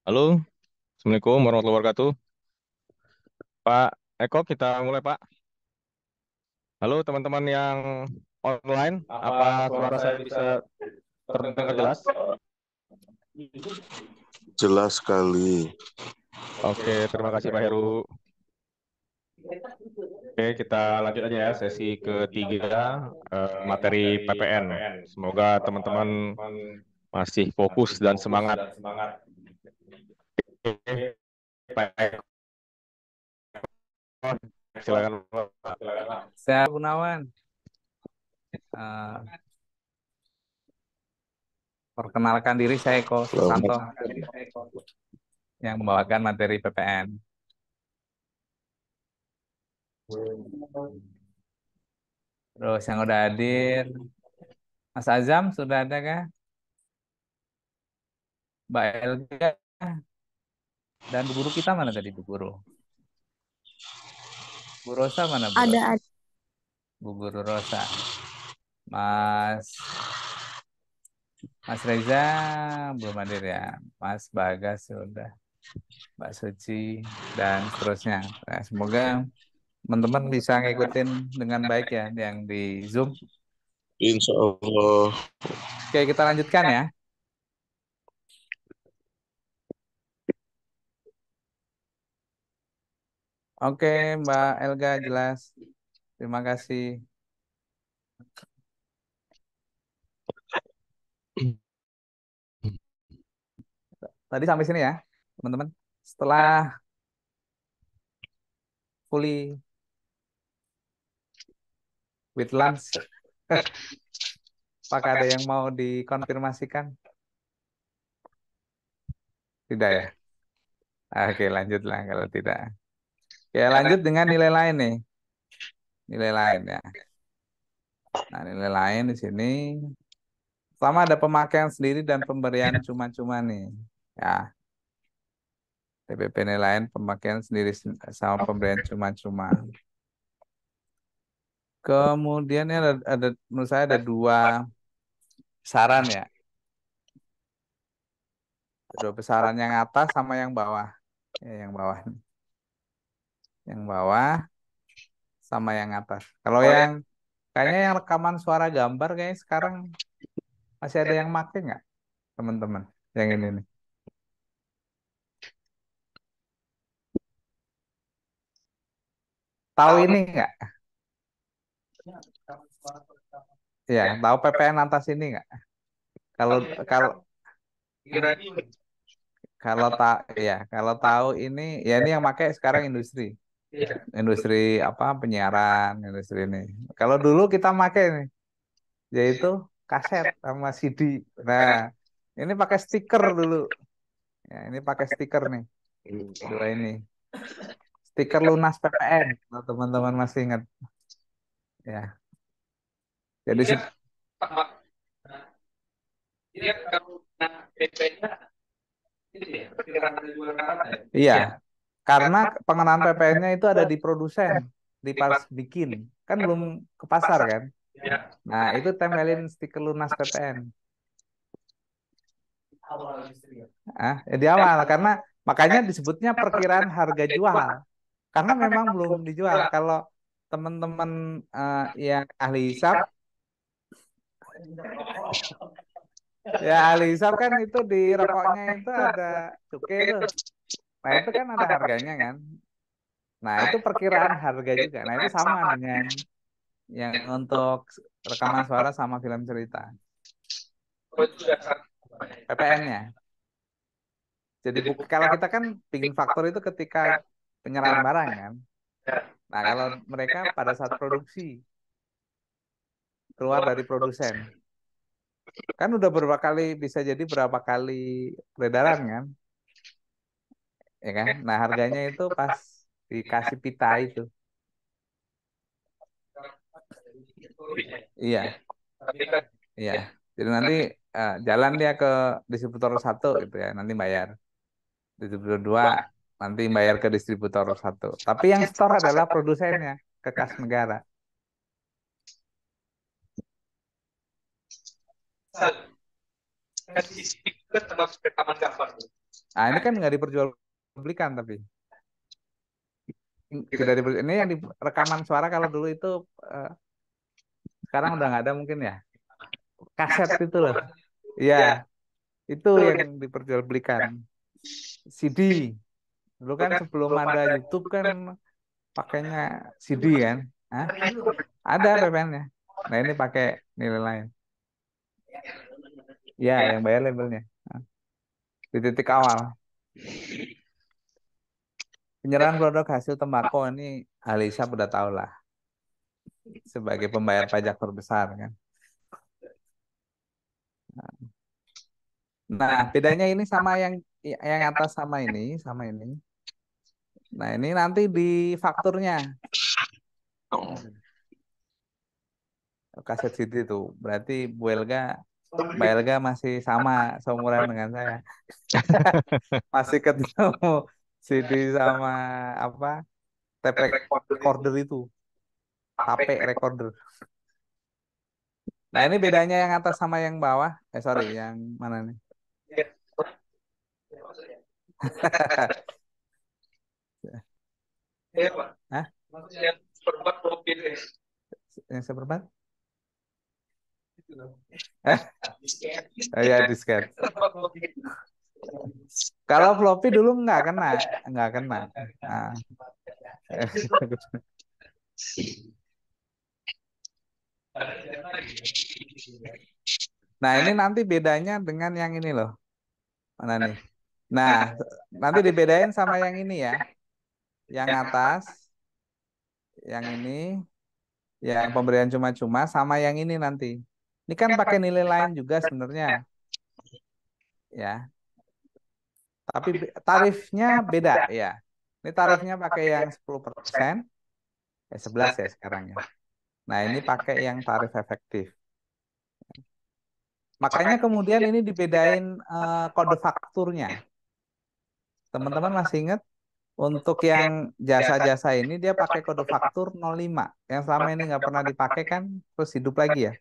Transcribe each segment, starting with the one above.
Halo, Assalamualaikum warahmatullahi wabarakatuh. Pak Eko, kita mulai Pak. Halo teman-teman yang online, apa suara saya bisa terdengar jelas? Jelas sekali. Oke, terima kasih Pak Heru. Oke, kita lanjut aja ya sesi ketiga materi PPN. Semoga teman-teman masih fokus dan semangat. Oke, Pak Eko, silakan Pak. Saya Gunawan. Eh, Perkenalkan diri, saya Eko Susanto yang membawakan materi PPN. Terus yang udah hadir, Mas Azam sudah ada kah? Mbak Elga dan Bu Guru kita mana tadi Bu Guru? Bu Rosa mana Bu Rosa? Ada. Bu Guru Rosa. Mas Reza belum hadir ya. Mas Bagas sudah. Mbak Suci dan seterusnya. Nah, semoga teman-teman bisa ngikutin dengan baik ya yang di Zoom. Insya Allah. Oke, kita lanjutkan ya. Oke, Mbak Elga jelas. Terima kasih. Tadi sampai sini ya, teman-teman. Setelah fully with lunch, apakah ada yang mau dikonfirmasikan? Tidak ya? Oke, lanjutlah kalau tidak. Oke, lanjut dengan nilai lain nih. Nilai lain ya. Nah, nilai lain di sini. Pertama ada pemakaian sendiri dan pemberian cuma-cuma nih. Ya, TPP nilai lain pemakaian sendiri sama pemberian cuma-cuma. Kemudian ada menurut saya ada dua besaran ya. Dua besaran yang atas sama yang bawah. Ya, yang bawah. Yang bawah sama yang atas. Kalau yang kayaknya yang rekaman suara gambar kayaknya sekarang masih ada yang make nggak, teman-teman? Yang ini nih. Tahu ini nggak? Ya, tahu PPN atas ini nggak? Kalau kalau kalau tahu ini ya ini yang pakai sekarang industri. Industri apa penyiaran, industri ini. Kalau dulu kita pakai nih yaitu kaset sama CD. Nah, ini pakai stiker dulu. Ya, ini pakai stiker nih. Dua ini. Stiker lunas PPN kalau teman-teman masih ingat. Ya. Jadi iya, karena pengenaan PPN-nya itu ada di produsen, di pas bikin, kan belum ke pasar kan? Nah, itu tempelin stiker lunas PPN. Di awal, karena makanya disebutnya perkiraan harga jual, karena memang belum dijual. Kalau teman-teman yang ahli hisap Ya ahli hisap kan itu di rokoknya itu ada cukai tuh. Nah itu kan ada harganya kan. Nah itu perkiraan harga juga. Nah itu sama dengan yang untuk rekaman suara sama film cerita. PPN-nya. Jadi kalau kita kan bikin faktor itu ketika penyerahan barang kan. Nah kalau mereka pada saat produksi keluar dari produsen kan udah berapa kali bisa jadi berapa kali peredaran kan, ya kan? Nah harganya itu pas dikasih pita itu, iya, iya. Jadi nanti jalan dia ke distributor satu gitu ya, nanti bayar. Distributor dua nanti bayar ke distributor satu. Tapi yang store adalah produsennya ke kas negara. Nah ini kan nggak diperjualbelikan tapi tidak ini yang di rekaman suara kalau dulu itu eh, sekarang udah nggak ada mungkin ya kaset itu loh. Iya, itu yang diperjualbelikan. CD. Dulu kan sebelum ada YouTube kan pakainya CD kan. Hah? Ada PPN-nya. Nah, ini pakai nilai lain. Ya, yang bayar labelnya. Hah? Di titik awal. Penyerahan produk hasil tembakau ini Alisa udah tahu lah. Sebagai pembayar pajak terbesar kan. Nah, bedanya ini sama yang atas sama ini. Nah, ini nanti di fakturnya. Kaset CD itu. Berarti Mbak Elga masih sama seumuran dengan saya. Masih ketemu CD sama apa tape recorder itu, tape recorder. Nah, ini bedanya yang atas sama yang bawah. Sorry, yang mana nih? Hah? Yang seperempat? Eh, oh ya disket. Kalau floppy dulu nggak kena. Nah, nah ini nanti bedanya dengan yang ini loh. Mana nih? Nah, nanti dibedain sama yang ini ya. Yang atas, yang ini, yang pemberian cuma-cuma sama yang ini nanti. Ini kan pakai nilai lain juga sebenarnya, ya. Tapi tarifnya beda ya. Ini tarifnya pakai yang 10%, 11 ya sekarang ya. Nah, ini pakai yang tarif efektif. Makanya kemudian ini dibedain kode fakturnya. Teman-teman masih ingat? Untuk yang jasa-jasa ini dia pakai kode faktur 05. Yang selama ini nggak pernah dipakai kan terus hidup lagi ya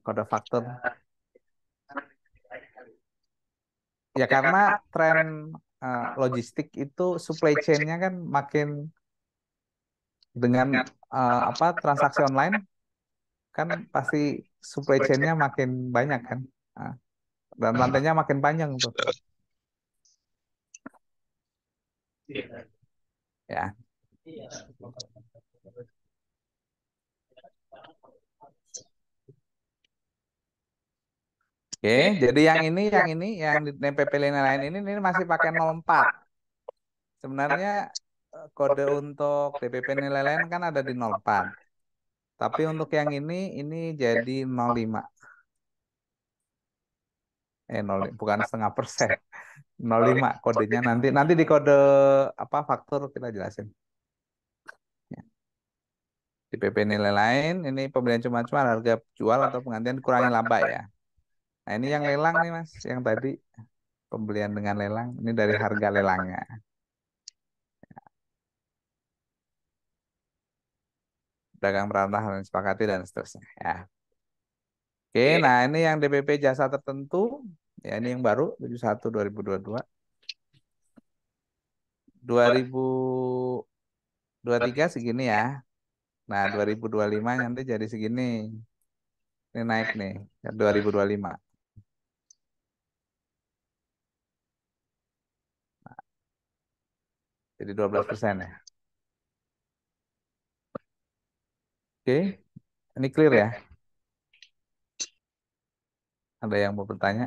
kode faktur. Ya karena tren logistik itu supply chain-nya kan makin dengan apa transaksi online kan pasti supply chain-nya makin banyak kan. Nah, dan lantainya makin panjang tuh. Ya. Oke, jadi yang di NPP lain ini masih pakai 04. Sebenarnya kode untuk DPP nilai lain kan ada di 04. Tapi untuk yang ini jadi 05. bukan setengah persen. 05 kodenya nanti di kode apa faktur kita jelasin. Ya. Di PP nilai lain ini pembelian cuma-cuma harga jual atau penggantian dikurangi laba ya. Nah, ini yang lelang nih Mas, yang tadi pembelian dengan lelang ini dari harga lelangnya. Dagang perantah dan disepakati dan seterusnya ya. Oke, nah ini yang DPP jasa tertentu ya ini yang baru 71 2022. 2023 segini ya. Nah, 2025 nanti jadi segini. Ini naik nih, 2025. Jadi 12% ya. Oke, ini clear ya? Ada yang mau bertanya?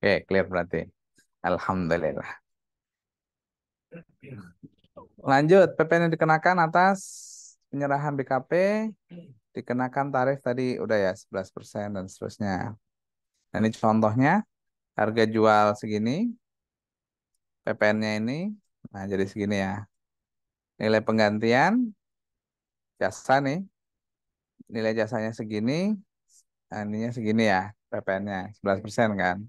Oke, clear berarti. Alhamdulillah. Lanjut, PPN yang dikenakan atas penyerahan BKP, dikenakan tarif tadi udah ya 11% dan seterusnya. Nah, ini contohnya, harga jual segini, PPN-nya ini, nah jadi segini ya. Nilai penggantian, jasa nih, nilai jasanya segini, nah, ininya segini ya, PPN-nya 11% kan.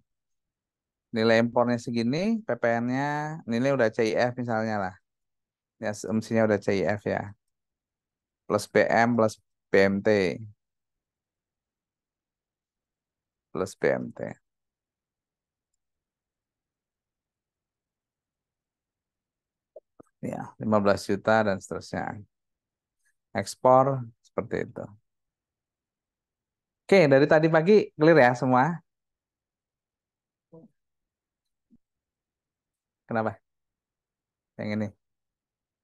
Nilai impornya segini, PPN-nya, nilai udah CIF misalnya lah. Ya, asumsinya udah CIF ya. Plus BM plus BMT. Plus BMT. Ya, 15 juta dan seterusnya. Ekspor seperti itu. Oke, dari tadi pagi clear ya semua? Kenapa? Yang ini.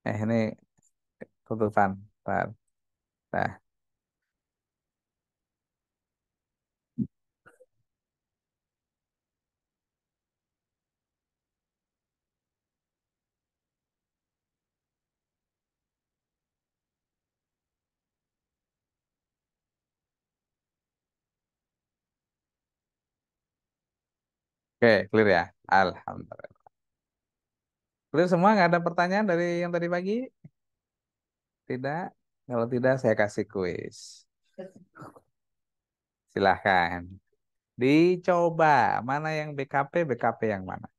Ini tutupan. Bentar. Nah, oke, clear ya. Alhamdulillah. Clear semua? Nggak ada pertanyaan dari yang tadi pagi? Tidak? Kalau tidak, saya kasih kuis. Silahkan. Dicoba. Mana yang BKP, BKP yang mana?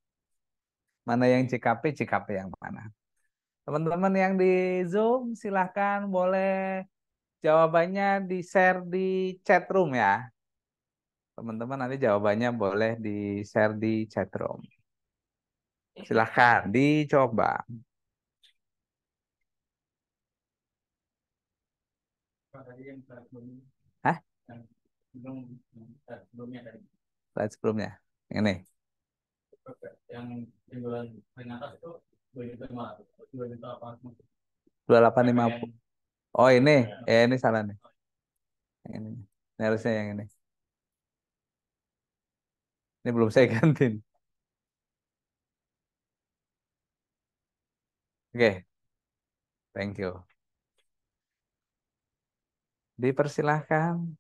Mana yang CKP, CKP yang mana? Teman-teman yang di Zoom, silahkan boleh jawabannya di-share di chat room ya. Teman-teman nanti jawabannya boleh di-share di chat room. Silahkan dicoba. Hah? Slide sebelumnya. Ini. Dua 2850. Oh ini. Ini salah nih. Yang ini. Ini harusnya yang ini. Ini belum saya gantiin. Oke, thank you. Dipersilahkan.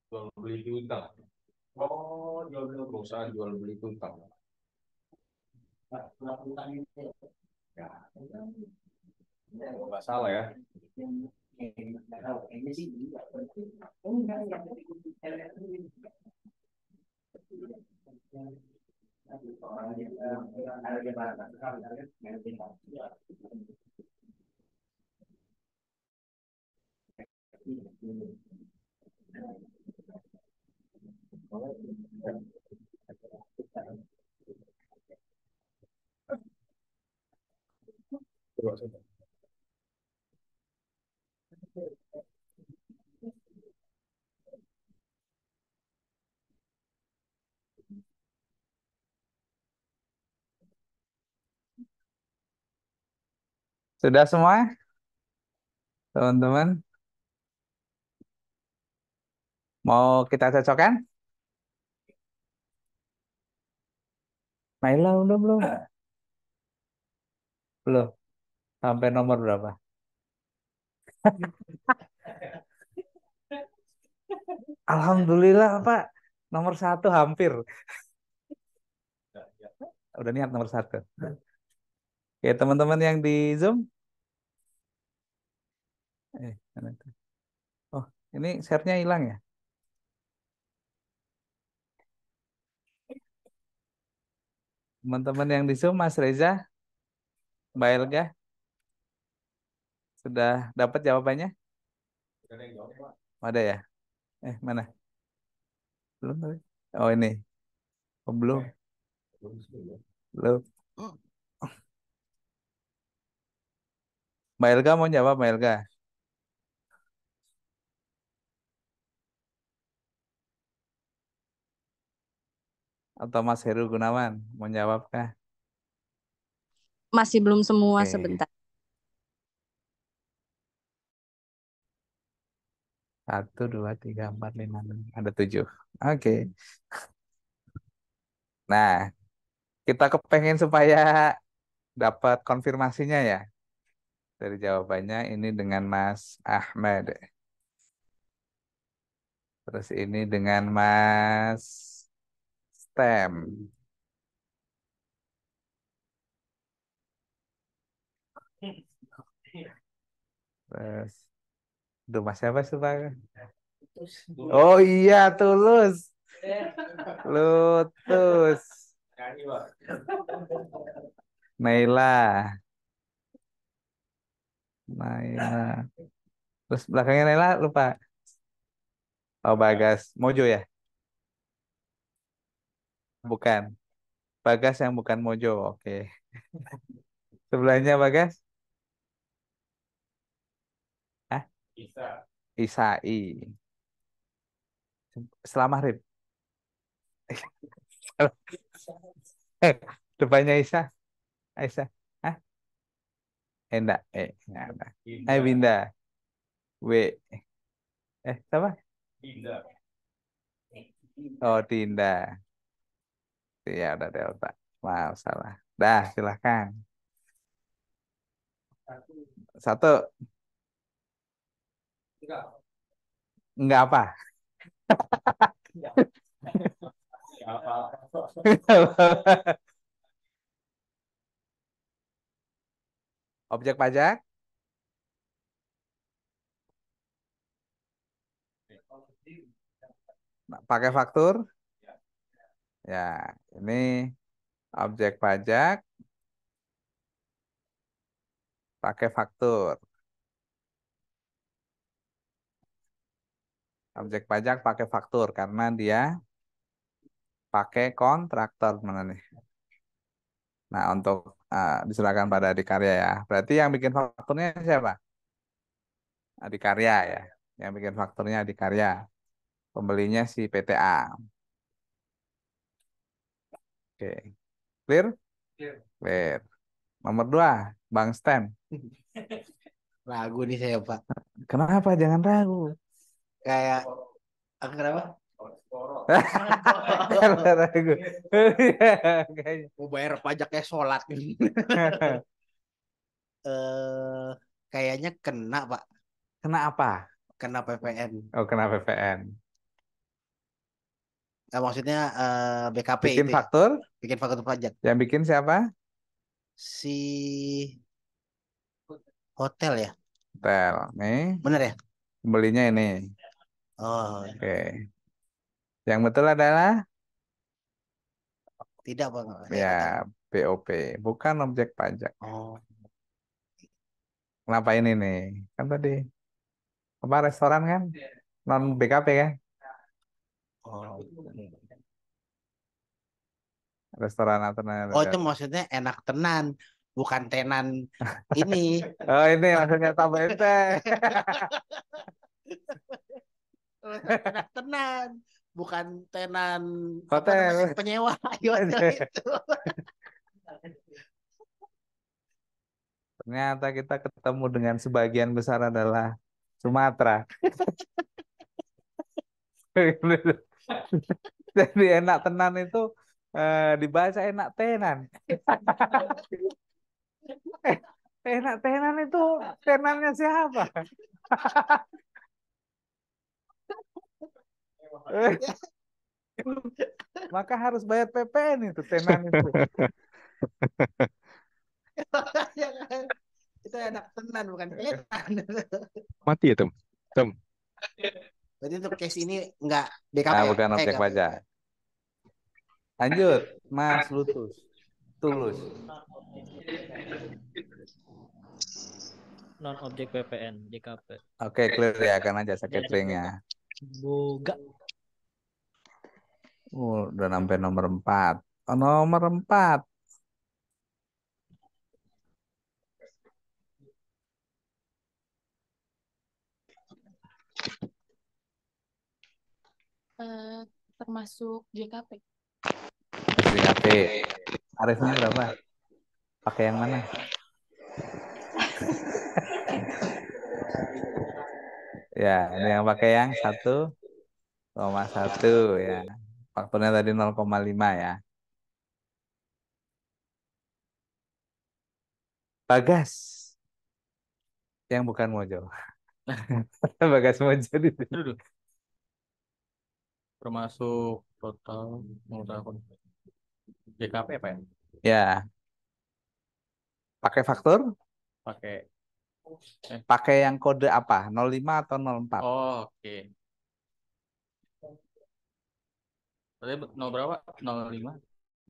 Jual beli piutang. Oh, jual beli perusahaan jual beli piutang. Ya, nggak salah ya. Sudah semua, teman-teman? Mau kita cocokkan? Naila udah belum? Belum. Sampai nomor berapa? Alhamdulillah, Pak. Nomor satu hampir. Udah niat nomor satu. Oke, teman-teman yang di Zoom. Mana itu? Oh, ini share-nya hilang ya? Teman-teman yang di Zoom, Mas Reza, Mbak Elga, sudah dapat jawabannya? Ada ya? Mana? Belum tapi. Oh, ini. Oh, belum. Belum. Mbak Elga mau jawab, Mbak Elga? Atau Mas Heru Gunawan mau jawab kah? Masih belum semua Oke. sebentar. 1, 2, 3, 4, 5, 6. Ada 7. Oke. Nah, kita kepengen supaya dapat konfirmasinya ya. Dari jawabannya ini dengan Mas Ahmad. Terus ini dengan Mas Stem. Terus, aduh Mas siapa sih Pak? Oh iya, Tulus. Lutus. Naila. Naila. Terus belakangnya Naila lupa. Oh Bagas. Mojo ya? Bukan. Bagas yang bukan Mojo. Oke. Sebelahnya Bagas? Hah? Isai. Setelah maghrib. Depannya Isa. Aisyah. Hah? Enggak. Enggak ada. Winda. W. Siapa? Oh, Dinda. Ya, udah Delta. Maaf, salah. Dah, silahkan. Satu. Enggak apa? Objek pajak pakai faktur. Ya, ini objek pajak pakai faktur. Objek pajak pakai faktur karena dia pakai kontraktor mana nih. Nah, untuk diserahkan pada adikarya ya. Berarti yang bikin fakturnya siapa? Adikarya ya. Yang bikin fakturnya adikarya. Pembelinya si PTA. Oke. Clear? Clear. Nomor 2, Bang Stan. Ragu nih saya Pak. Kenapa? Jangan ragu. Kayak kenapa? Karena ragu. Iya, kayaknya. Mau bayar pajaknya sholat. Kayaknya kena Pak. Kena apa? Kena PPN. Oh, kena PPN. Maksudnya BKP Bikin itu ya. faktur, Bikin faktur pajak. yang bikin siapa? Si hotel ya. Hotel. Nih, Bener ya? belinya ini. Oh, Oke. Yang betul adalah tidak Bang. Saya ya nggak tahu. BOP, bukan objek pajak. Oh, Kenapa ini nih? Kan tadi apa restoran kan? Non BKP kan? oh. Restoran atau Oh, itu maksudnya enak tenan, bukan tenan ini. Oh, ini maksudnya tambahin teh. Enak tenan, bukan tenan apa Hotel. namanya penyewa hotel itu. Ternyata kita ketemu dengan sebagian besar adalah Sumatera. Jadi enak tenan itu dibaca enak tenan. Eh, enak tenan itu tenannya siapa? Maka harus bayar PPN itu tenan itu. Itu enak tenan, bukan tenan. Mati ya, Tem. Tem. Berarti untuk case ini enggak BKP Ah, ya? bukan objek Enggak. pajak. Lanjut, Mas Lutus. Tulus. Non objek PPN JKP. Oke, clear ya karena jasa cateringnya. Boga. Udah sampai nomor 4. Oh, nomor 4. Termasuk JKP. JKP. Tarifnya berapa? Pakai yang mana? Ya, ini yang pakai yang 1,1 ya. Faktornya tadi 0,5 ya. Bagas. Yang bukan Mojo. Bagas Mojo di sini. Aduh. Termasuk total mau tahun JKP apa ya? Ya. Pakai faktur? Pakai Pakai yang kode apa? 05 atau 04? oh, oke. Tadi nol berapa? 05.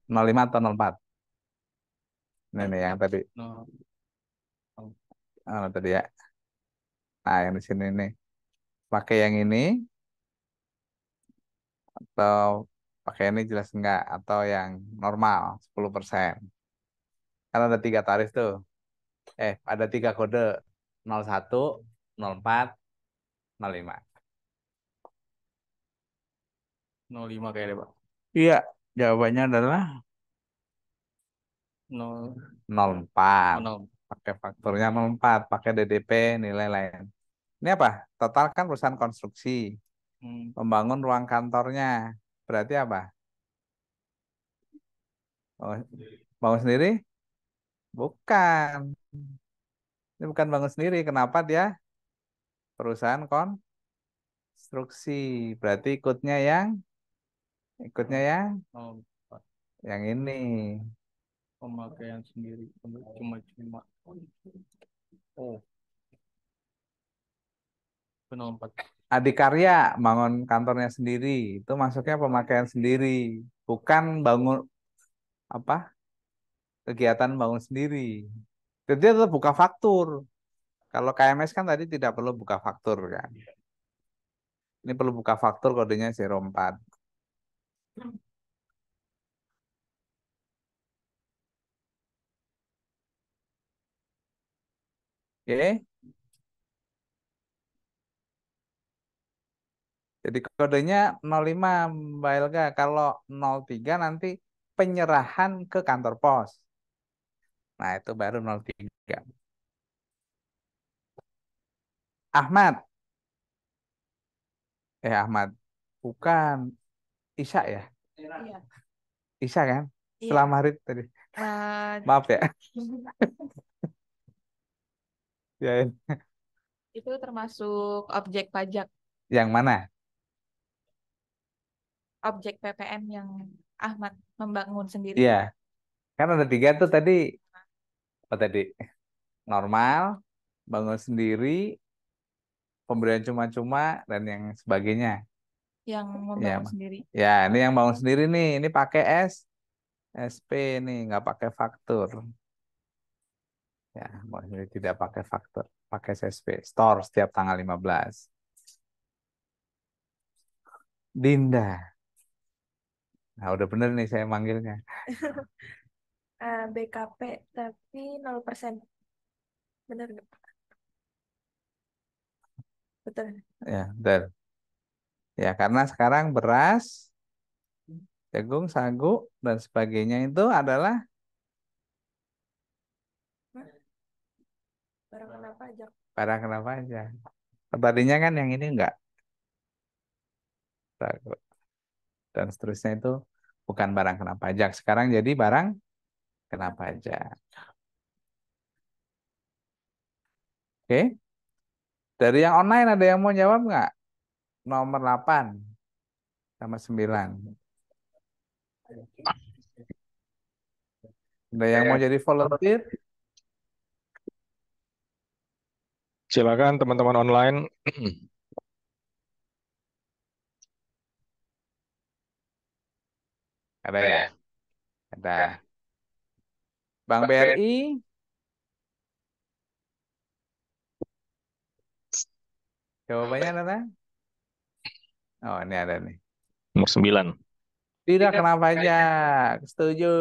05 atau 04? Ini yang tadi. Nol. Tadi ya. Nah, yang di sini nih. Pakai yang ini atau pakai ini jelas enggak atau yang normal 10%. Kan ada 3 tarif tuh. Ada 3 kode 01, 04, 05. 05 kayak deh, Pak. Iya, jawabannya adalah 0 04. 0. Pakai fakturnya 04, pakai DDP nilai lain. Ini apa? Total kan perusahaan konstruksi. Membangun ruang kantornya. Berarti apa? Oh, bangun sendiri? Bukan. Ini bukan bangun sendiri. Kenapa dia perusahaan konstruksi? Berarti ikutnya yang Ikutnya yang Oh, yang ini. pemakaian sendiri untuk cuma-cuma. Oh, benar 4. Adikarya bangun kantornya sendiri. Itu masuknya pemakaian sendiri. Bukan bangun apa kegiatan bangun sendiri. Jadi dia tetap buka faktur. Kalau KMS kan tadi tidak perlu buka faktur kan. Ini perlu buka faktur kodenya 04. Oke. Jadi kodenya 05 Mbak Elga. Kalau 03 nanti penyerahan ke kantor pos. Nah, itu baru 03. Ahmad. Ahmad. Bukan. Isya ya? Iya. Isya kan? Iya. Setelah maghrib tadi. Maaf ya. Ya, Itu termasuk objek pajak, yang mana? objek PPN yang Ahmad membangun sendiri. Iya. Kan ada 3 tuh tadi. Apa tadi? Normal, bangun sendiri, pemberian cuma-cuma, dan yang sebagainya. Yang Ya, membangun sendiri. ya, ini yang bangun sendiri nih. Ini pakai SP nih, nggak pakai faktur. Ya, bangun sendiri tidak pakai faktur. Pakai SP. Store setiap tanggal 15. Dinda. Nah, udah bener nih saya manggilnya. BKP tapi 0%. Benar nggak? Betul. Ya, betul. Ya, karena sekarang beras, jagung, sagu, dan sebagainya itu adalah Barang kena pajak. barang kena pajak. Tadinya kan yang ini enggak. Sagu. Dan seterusnya itu bukan barang kena pajak. Sekarang jadi barang kena pajak. Oke. Dari yang online ada yang mau jawab nggak? Nomor 8 sama 9. Ada yang mau jadi volunteer? Silakan teman-teman online. Ada ya? Ada. Bank BRI? Jawabannya adalah? Oh, ini ada nih. Nomor 9. Tidak kena pajak. Setuju.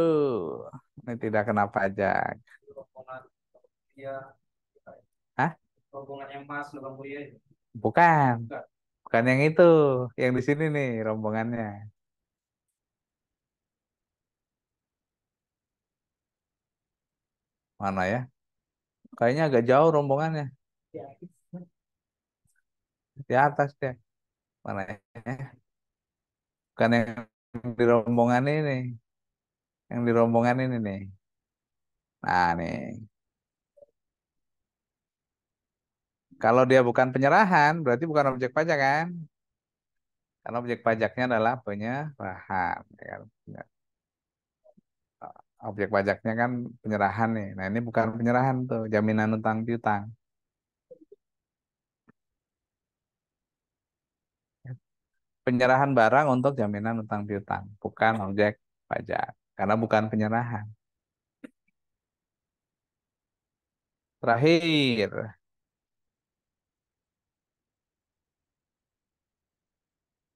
Ini tidak kena pajak. Hah? Rombongan yang Mas Lubang Buya itu. Bukan. Bukan yang itu. Yang di sini nih rombongannya. Mana ya? Kayaknya agak jauh rombongannya. Di atas deh. Mana ya? Bukan yang di rombongan ini. Yang di rombongan ini nih. Nah, nih. Kalau dia bukan penyerahan, berarti bukan objek pajak kan? Karena objek pajaknya adalah penyerahan. Ya kan? Objek pajaknya kan penyerahan nih. Nah, ini bukan penyerahan tuh, jaminan utang piutang. Penyerahan barang untuk jaminan utang piutang, bukan objek pajak. Karena bukan penyerahan. Terakhir,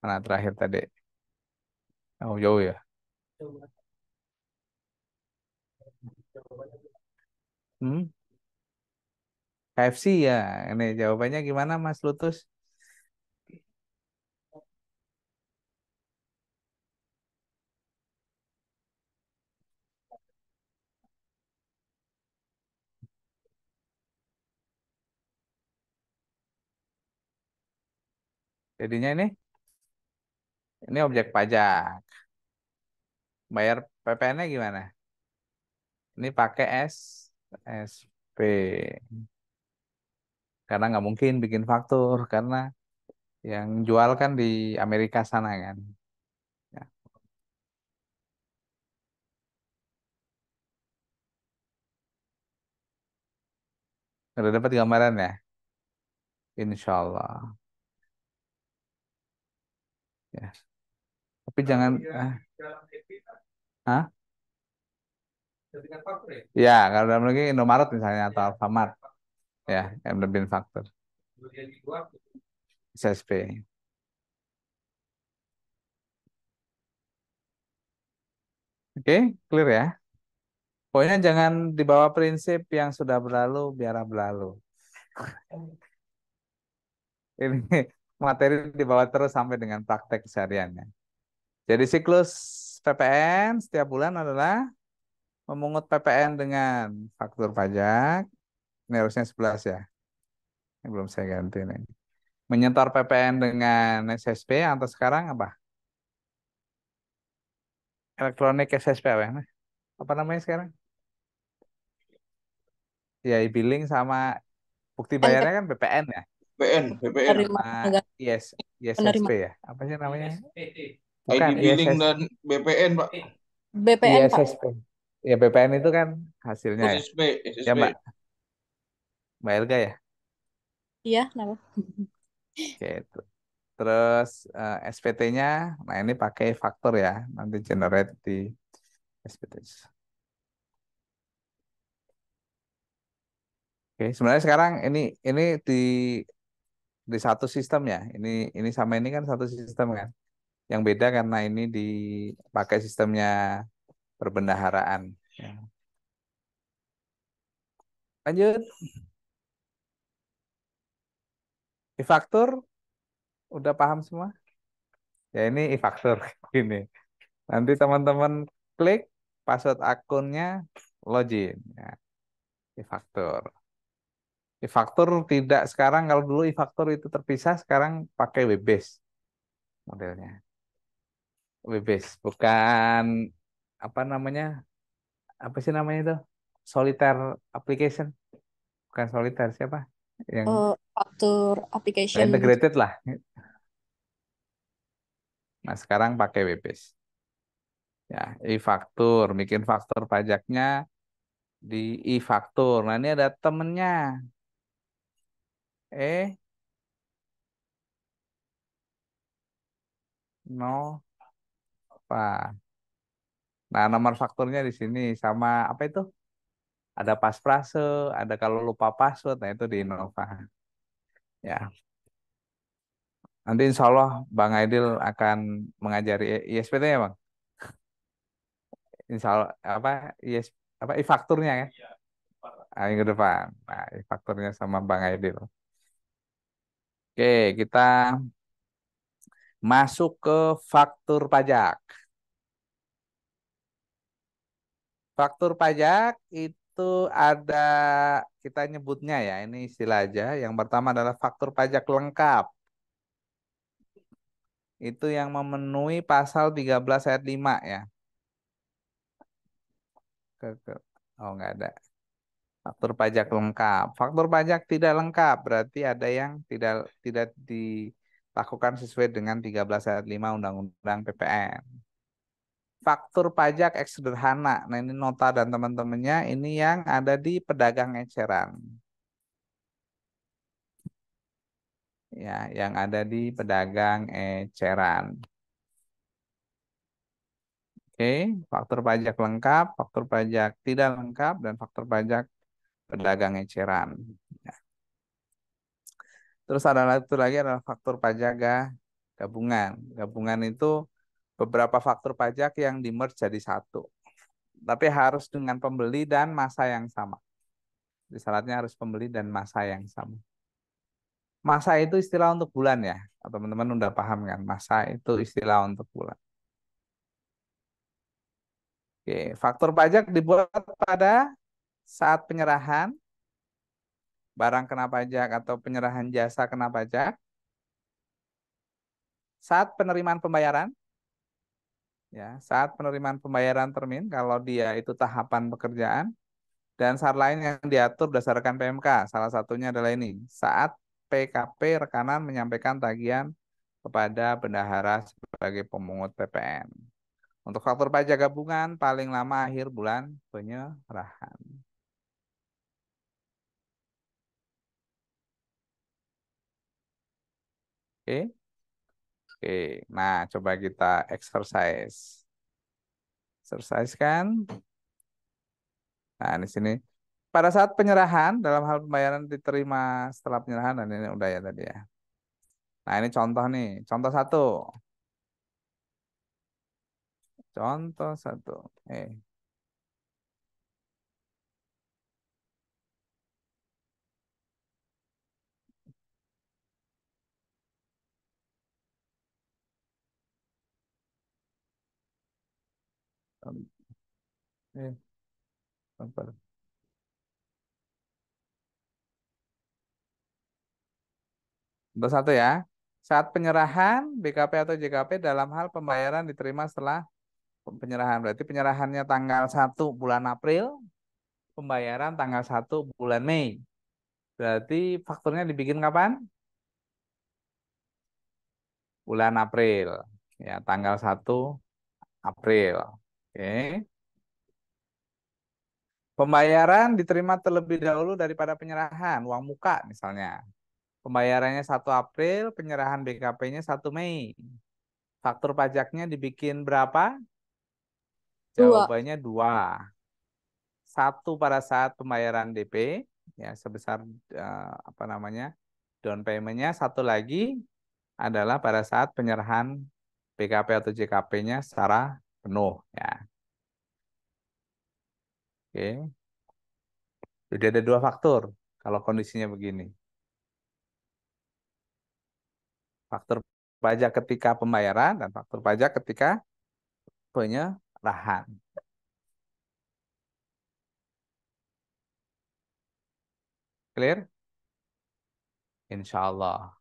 mana terakhir tadi? Oh, jauh ya. Hmm? KFC ya. Ini jawabannya gimana, Mas Lutus? Jadinya ini objek pajak. Bayar PPN-nya gimana? Ini pakai SP. Karena nggak mungkin bikin faktur karena yang jual kan di Amerika sana kan. Ya. Udah dapat gambaran ya? Insya Allah. Ya. Tapi jangan, Hah? Ya, kalau dalam negeri Indomaret misalnya atau Alfamart, ya, yang lebih faktor. SSP. Oke, clear ya. Pokoknya jangan dibawa prinsip yang sudah berlalu, biarlah berlalu. Ini materi dibawa terus sampai dengan praktek kesehariannya. Jadi siklus PPN setiap bulan adalah memungut PPN dengan faktur pajak. Ini harusnya 11 ya. Ini belum saya ganti nih. Menyetor PPN dengan SSP atau sekarang apa? Elektronik SSP apa ya? Apa namanya sekarang? Ya, e-billing sama bukti bayarnya kan BPN ya. BPN, Penerimaan Sama negara, ISSP penerimaan ya. Apa sih namanya? ID Bukan billing ISS, dan BPN, Pak. BPN Pak. ISSP. Ya BPN itu kan hasilnya ya. SSP, Ya SSP. Mbak Elga ya. Iya, kenapa? Oke. Terus SPT-nya, nah ini pakai faktor ya. Nanti generate di SPT. Oke, sebenarnya sekarang ini di satu sistem ya. Ini sama ini kan satu sistem kan. Yang beda karena ini dipakai sistemnya perbendaharaan. Ya. Lanjut, e-faktur udah paham semua? Ya ini e-faktur ini. Nanti teman-teman klik password akunnya, login. Ya, e-faktur. E-faktur tidak sekarang, kalau dulu e-faktur itu terpisah, sekarang pakai web-based modelnya. Web-based, bukan apa namanya? Apa sih namanya itu? Solitaire application, bukan solitaire siapa? Yang Faktur application gitu. integrated lah. Nah, sekarang pakai web-based. Ya, e-faktur, bikin faktur pajaknya di e-faktur. Nah, ini ada temennya. Eh, no, apa? Nah, nomor fakturnya di sini sama apa itu? Ada pas prase, ada kalau lupa password, nah itu di Innova. Ya, nanti insya Allah Bang Aidil akan mengajari ISPT ya Bang. Insya Allah apa apa e-fakturnya ya? Minggu depan. Nah, e-fakturnya sama Bang Aidil. Oke, kita masuk ke faktur pajak. Faktur pajak itu ada, kita nyebutnya ya, ini istilah aja. Yang pertama adalah faktur pajak lengkap. Itu yang memenuhi pasal 13 ayat 5 ya. Oh, nggak ada. Faktur pajak lengkap. Faktur pajak tidak lengkap berarti ada yang tidak dilakukan sesuai dengan 13 ayat 5 Undang-Undang PPN. Faktur pajak eks sederhana. Nah, ini nota dan teman-temannya ini yang ada di pedagang eceran. Ya, yang ada di pedagang eceran. Oke, faktur pajak lengkap, faktur pajak tidak lengkap, dan faktur pajak pedagang eceran. Ya. Terus ada satu lagi adalah faktur pajak gabungan. Gabungan itu beberapa faktur pajak yang di-merge jadi satu. Tapi harus dengan pembeli dan masa yang sama. Jadi syaratnya harus pembeli dan masa yang sama. Masa itu istilah untuk bulan ya. Teman-teman udah paham kan? Masa itu istilah untuk bulan. Oke, faktur pajak dibuat pada saat penyerahan barang kena pajak atau penyerahan jasa kena pajak, saat penerimaan pembayaran, ya, saat penerimaan pembayaran termin kalau dia itu tahapan pekerjaan, dan saat lain yang diatur berdasarkan PMK. Salah satunya adalah ini, saat PKP rekanan menyampaikan tagihan kepada bendahara sebagai pemungut PPN. Untuk faktur pajak gabungan paling lama akhir bulan penyerahan. Oke. Oke. Nah, coba kita exercise. Exercise kan? Nah, di sini. Pada saat penyerahan, dalam hal pembayaran diterima setelah penyerahan, dan ini udah ya tadi ya. Nah, ini contoh nih. Contoh satu. Contoh satu. Eh, Contoh satu ya. Saat penyerahan BKP atau JKP dalam hal pembayaran diterima setelah penyerahan. Berarti penyerahannya tanggal 1 bulan April, pembayaran tanggal 1 bulan Mei. Berarti fakturnya dibikin kapan? Bulan April. Ya, tanggal 1 April. Oke. Pembayaran diterima terlebih dahulu daripada penyerahan, uang muka misalnya. Pembayarannya 1 April, penyerahan BKP-nya 1 Mei. Faktur pajaknya dibikin berapa? 2. Jawabannya 2. 1 pada saat pembayaran DP, ya sebesar down payment-nya. 1 lagi adalah pada saat penyerahan BKP atau JKP-nya secara penuh, ya. Oke. Jadi ada 2 faktur kalau kondisinya begini. Faktur pajak ketika pembayaran dan faktur pajak ketika penyerahan. Clear? Insya Allah.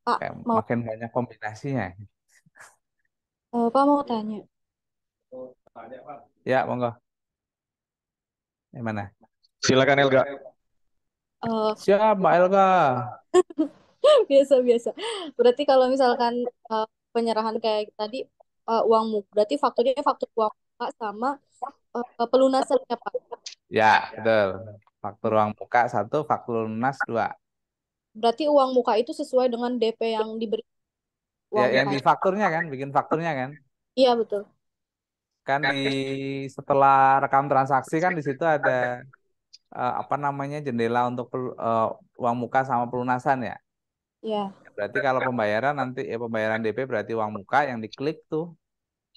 Pak, mau Makin banyak kombinasinya. Pak mau tanya. Ya, monggo. Yang mana? Silakan Elga. Siap, Mbak Elga. Biasa-biasa. Berarti kalau misalkan penyerahan kayak tadi uang muka, berarti fakturnya faktur uang muka sama pelunasannya Pak. Ya, betul. Faktur uang muka 1, faktur lunas 2. Berarti uang muka itu sesuai dengan DP yang diberi Ya, uang yang muka. di fakturnya kan, bikin fakturnya kan. Iya betul. Kan setelah rekam transaksi kan di situ ada jendela untuk uang muka sama pelunasan ya. Iya. Berarti kalau pembayaran nanti pembayaran DP berarti uang muka yang diklik tuh.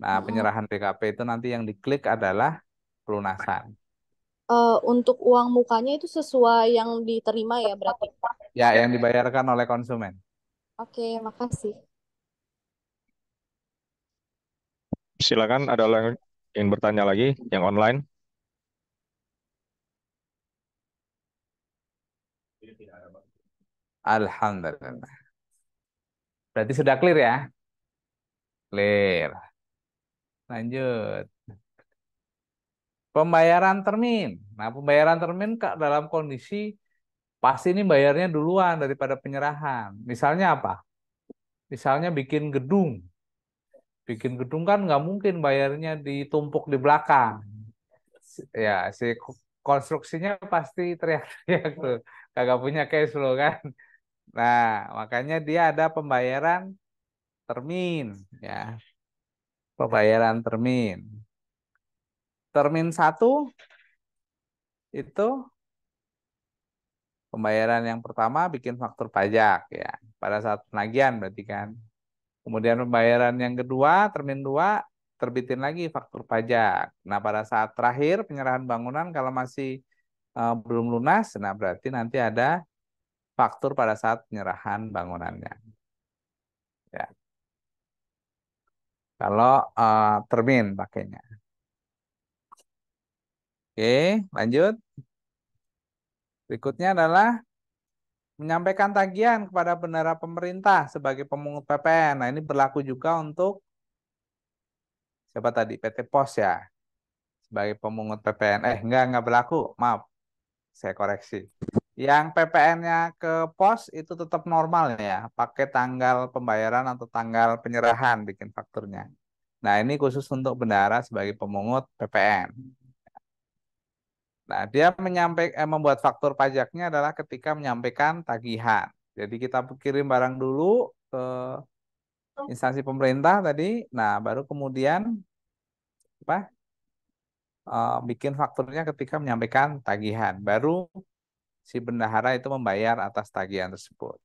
Nah, penyerahan BKP itu nanti yang diklik adalah pelunasan. Untuk uang mukanya itu sesuai yang diterima ya berarti. Ya, yang dibayarkan oleh konsumen. Oke, makasih. Silakan ada yang ingin bertanya lagi yang online. Alhamdulillah. Berarti sudah clear ya? Clear. Lanjut. Pembayaran termin. Nah, pembayaran termin dalam kondisi pasti ini bayarnya duluan daripada penyerahan. Misalnya apa? Misalnya bikin gedung. Bikin gedung kan nggak mungkin bayarnya ditumpuk di belakang. Ya, si konstruksinya pasti teriak-teriak tuh. Kagak punya cash flow kan. Nah, makanya dia ada pembayaran termin. Ya, pembayaran termin. Termin 1 itu pembayaran yang pertama bikin faktur pajak ya pada saat penagihan berarti kan. Kemudian pembayaran yang kedua termin 2 terbitin lagi faktur pajak. Nah, pada saat terakhir penyerahan bangunan kalau masih belum lunas, nah berarti nanti ada faktur pada saat penyerahan bangunannya. Ya. Kalau termin pakainya. Oke, lanjut. Berikutnya adalah menyampaikan tagihan kepada bendahara pemerintah sebagai pemungut PPN. Nah, ini berlaku juga untuk siapa tadi? PT Pos ya. Sebagai pemungut PPN. Enggak berlaku. Maaf. Saya koreksi. Yang PPN-nya ke pos itu tetap normal ya. Pakai tanggal pembayaran atau tanggal penyerahan bikin fakturnya. Nah, ini khusus untuk bendahara sebagai pemungut PPN. Nah, dia membuat faktur pajaknya adalah ketika menyampaikan tagihan. Jadi kita kirim barang dulu, ke instansi pemerintah tadi. Nah, baru kemudian apa? Bikin fakturnya ketika menyampaikan tagihan. Baru si bendahara itu membayar atas tagihan tersebut.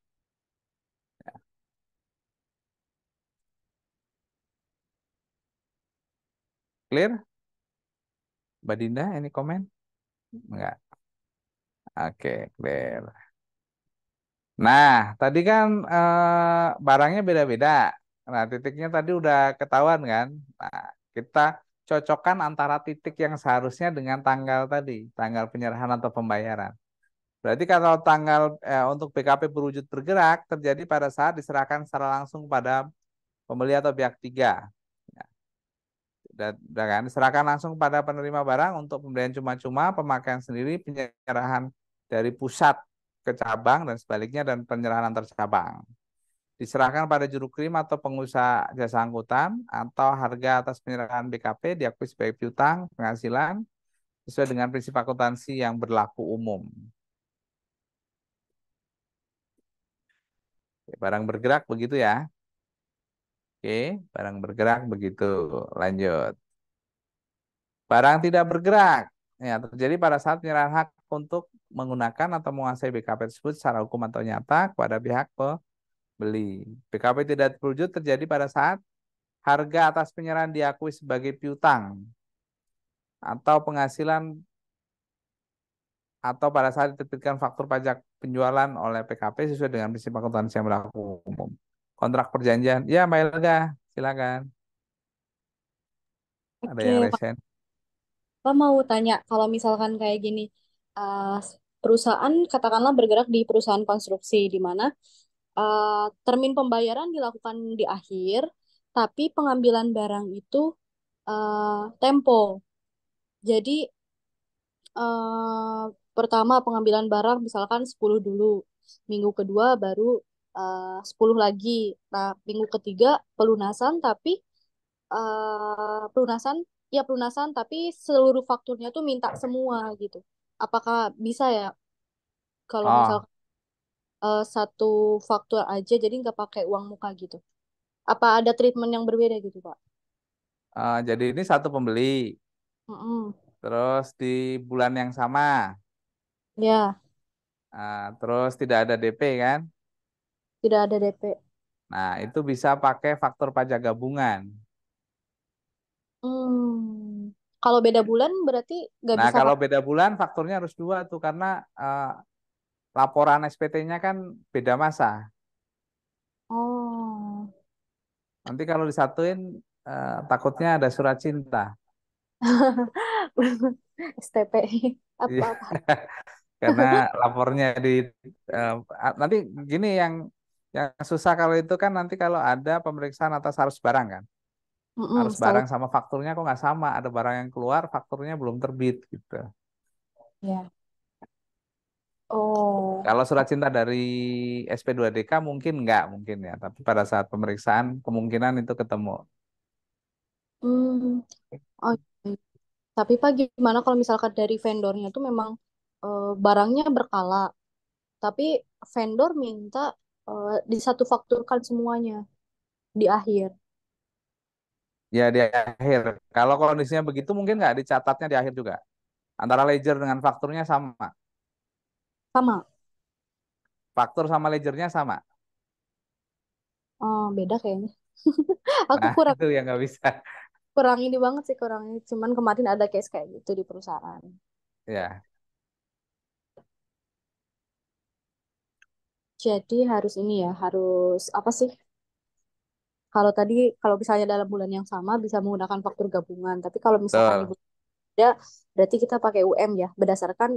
Clear? Mbak Dinda, ini komen? Enggak. Oke, clear. Nah, tadi kan barangnya beda-beda. Nah, titiknya tadi udah ketahuan kan? Nah, kita cocokkan antara titik yang seharusnya dengan tanggal tadi, tanggal penyerahan atau pembayaran. Berarti kalau tanggal untuk BKP berwujud bergerak terjadi pada saat diserahkan secara langsung pada pembeli atau pihak tiga. Ya, udah kan? Diserahkan langsung pada penerima barang untuk pembelian cuma-cuma, pemakaian sendiri, penyerahan dari pusat ke cabang dan sebaliknya dan penyerahan antar cabang. Diserahkan pada juru kirim atau pengusaha jasa angkutan atau harga atas penyerahan BKP diakui sebagai piutang penghasilan sesuai dengan prinsip akuntansi yang berlaku umum. Oke, barang bergerak begitu ya. Oke, barang bergerak begitu. Lanjut. Barang tidak bergerak. Ya, terjadi pada saat penyerahan hak untuk menggunakan atau menguasai BKP tersebut secara hukum atau nyata kepada pihak pembeli. BKP tidak terwujud terjadi pada saat harga atas penyerahan diakui sebagai piutang atau penghasilan atau pada saat diterbitkan faktur pajak penjualan oleh PKP sesuai dengan prinsip akuntansi yang berlaku umum. Kontrak perjanjian. Ya, Mbak Elga, silakan. Ada Oke, yang Pak. resen? Pak mau tanya, kalau misalkan kayak gini, eh, perusahaan katakanlah bergerak di perusahaan konstruksi, di mana termin pembayaran dilakukan di akhir, tapi pengambilan barang itu tempo. Jadi pertama pengambilan barang misalkan 10 dulu, minggu kedua baru 10 lagi. Nah, minggu ketiga pelunasan, tapi pelunasan ya pelunasan tapi seluruh fakturnya tuh minta semua gitu. Apakah bisa ya kalau Oh, misalkan satu faktur aja jadi nggak pakai uang muka gitu? Apa ada treatment yang berbeda gitu, Pak? jadi ini satu pembeli, Mm-mm. terus di bulan yang sama, Ya, terus tidak ada DP kan? tidak ada DP. Nah, itu bisa pakai faktur pajak gabungan. Kalau beda bulan berarti nggak Nah, bisa kalau pakai. beda bulan fakturnya harus dua tuh karena laporan SPT-nya kan beda masa. Oh, Nanti kalau disatuin takutnya ada surat cinta. STP Iya, apa-apa. karena lapornya di eh, nanti gini yang susah kalau itu kan nanti kalau ada pemeriksaan atas arus barang kan. Arus Setahu barang sama fakturnya kok nggak sama. Ada barang yang keluar, fakturnya belum terbit gitu. ya. Oh, Kalau surat cinta dari SP2DK mungkin nggak mungkin ya. Tapi pada saat pemeriksaan kemungkinan itu ketemu. hmm. Oh, iya. Tapi Pak gimana kalau misalkan dari vendornya tuh memang barangnya berkala, tapi vendor minta disatu fakturkan semuanya di akhir. Ya di akhir. Kalau kondisinya begitu mungkin nggak dicatatnya di akhir juga. Antara ledger dengan fakturnya sama. Sama. Faktur sama ledgernya sama. Oh, beda kayaknya. Aku Nah kurang itu yang nggak bisa. kurang ini banget sih kurang ini. Cuman kemarin ada case kayak gitu di perusahaan. Ya. Jadi harus ini ya, harus apa sih? Kalau tadi kalau misalnya dalam bulan yang sama bisa menggunakan faktur gabungan, tapi kalau misalkan di Betul. bulan beda berarti kita pakai UM ya, berdasarkan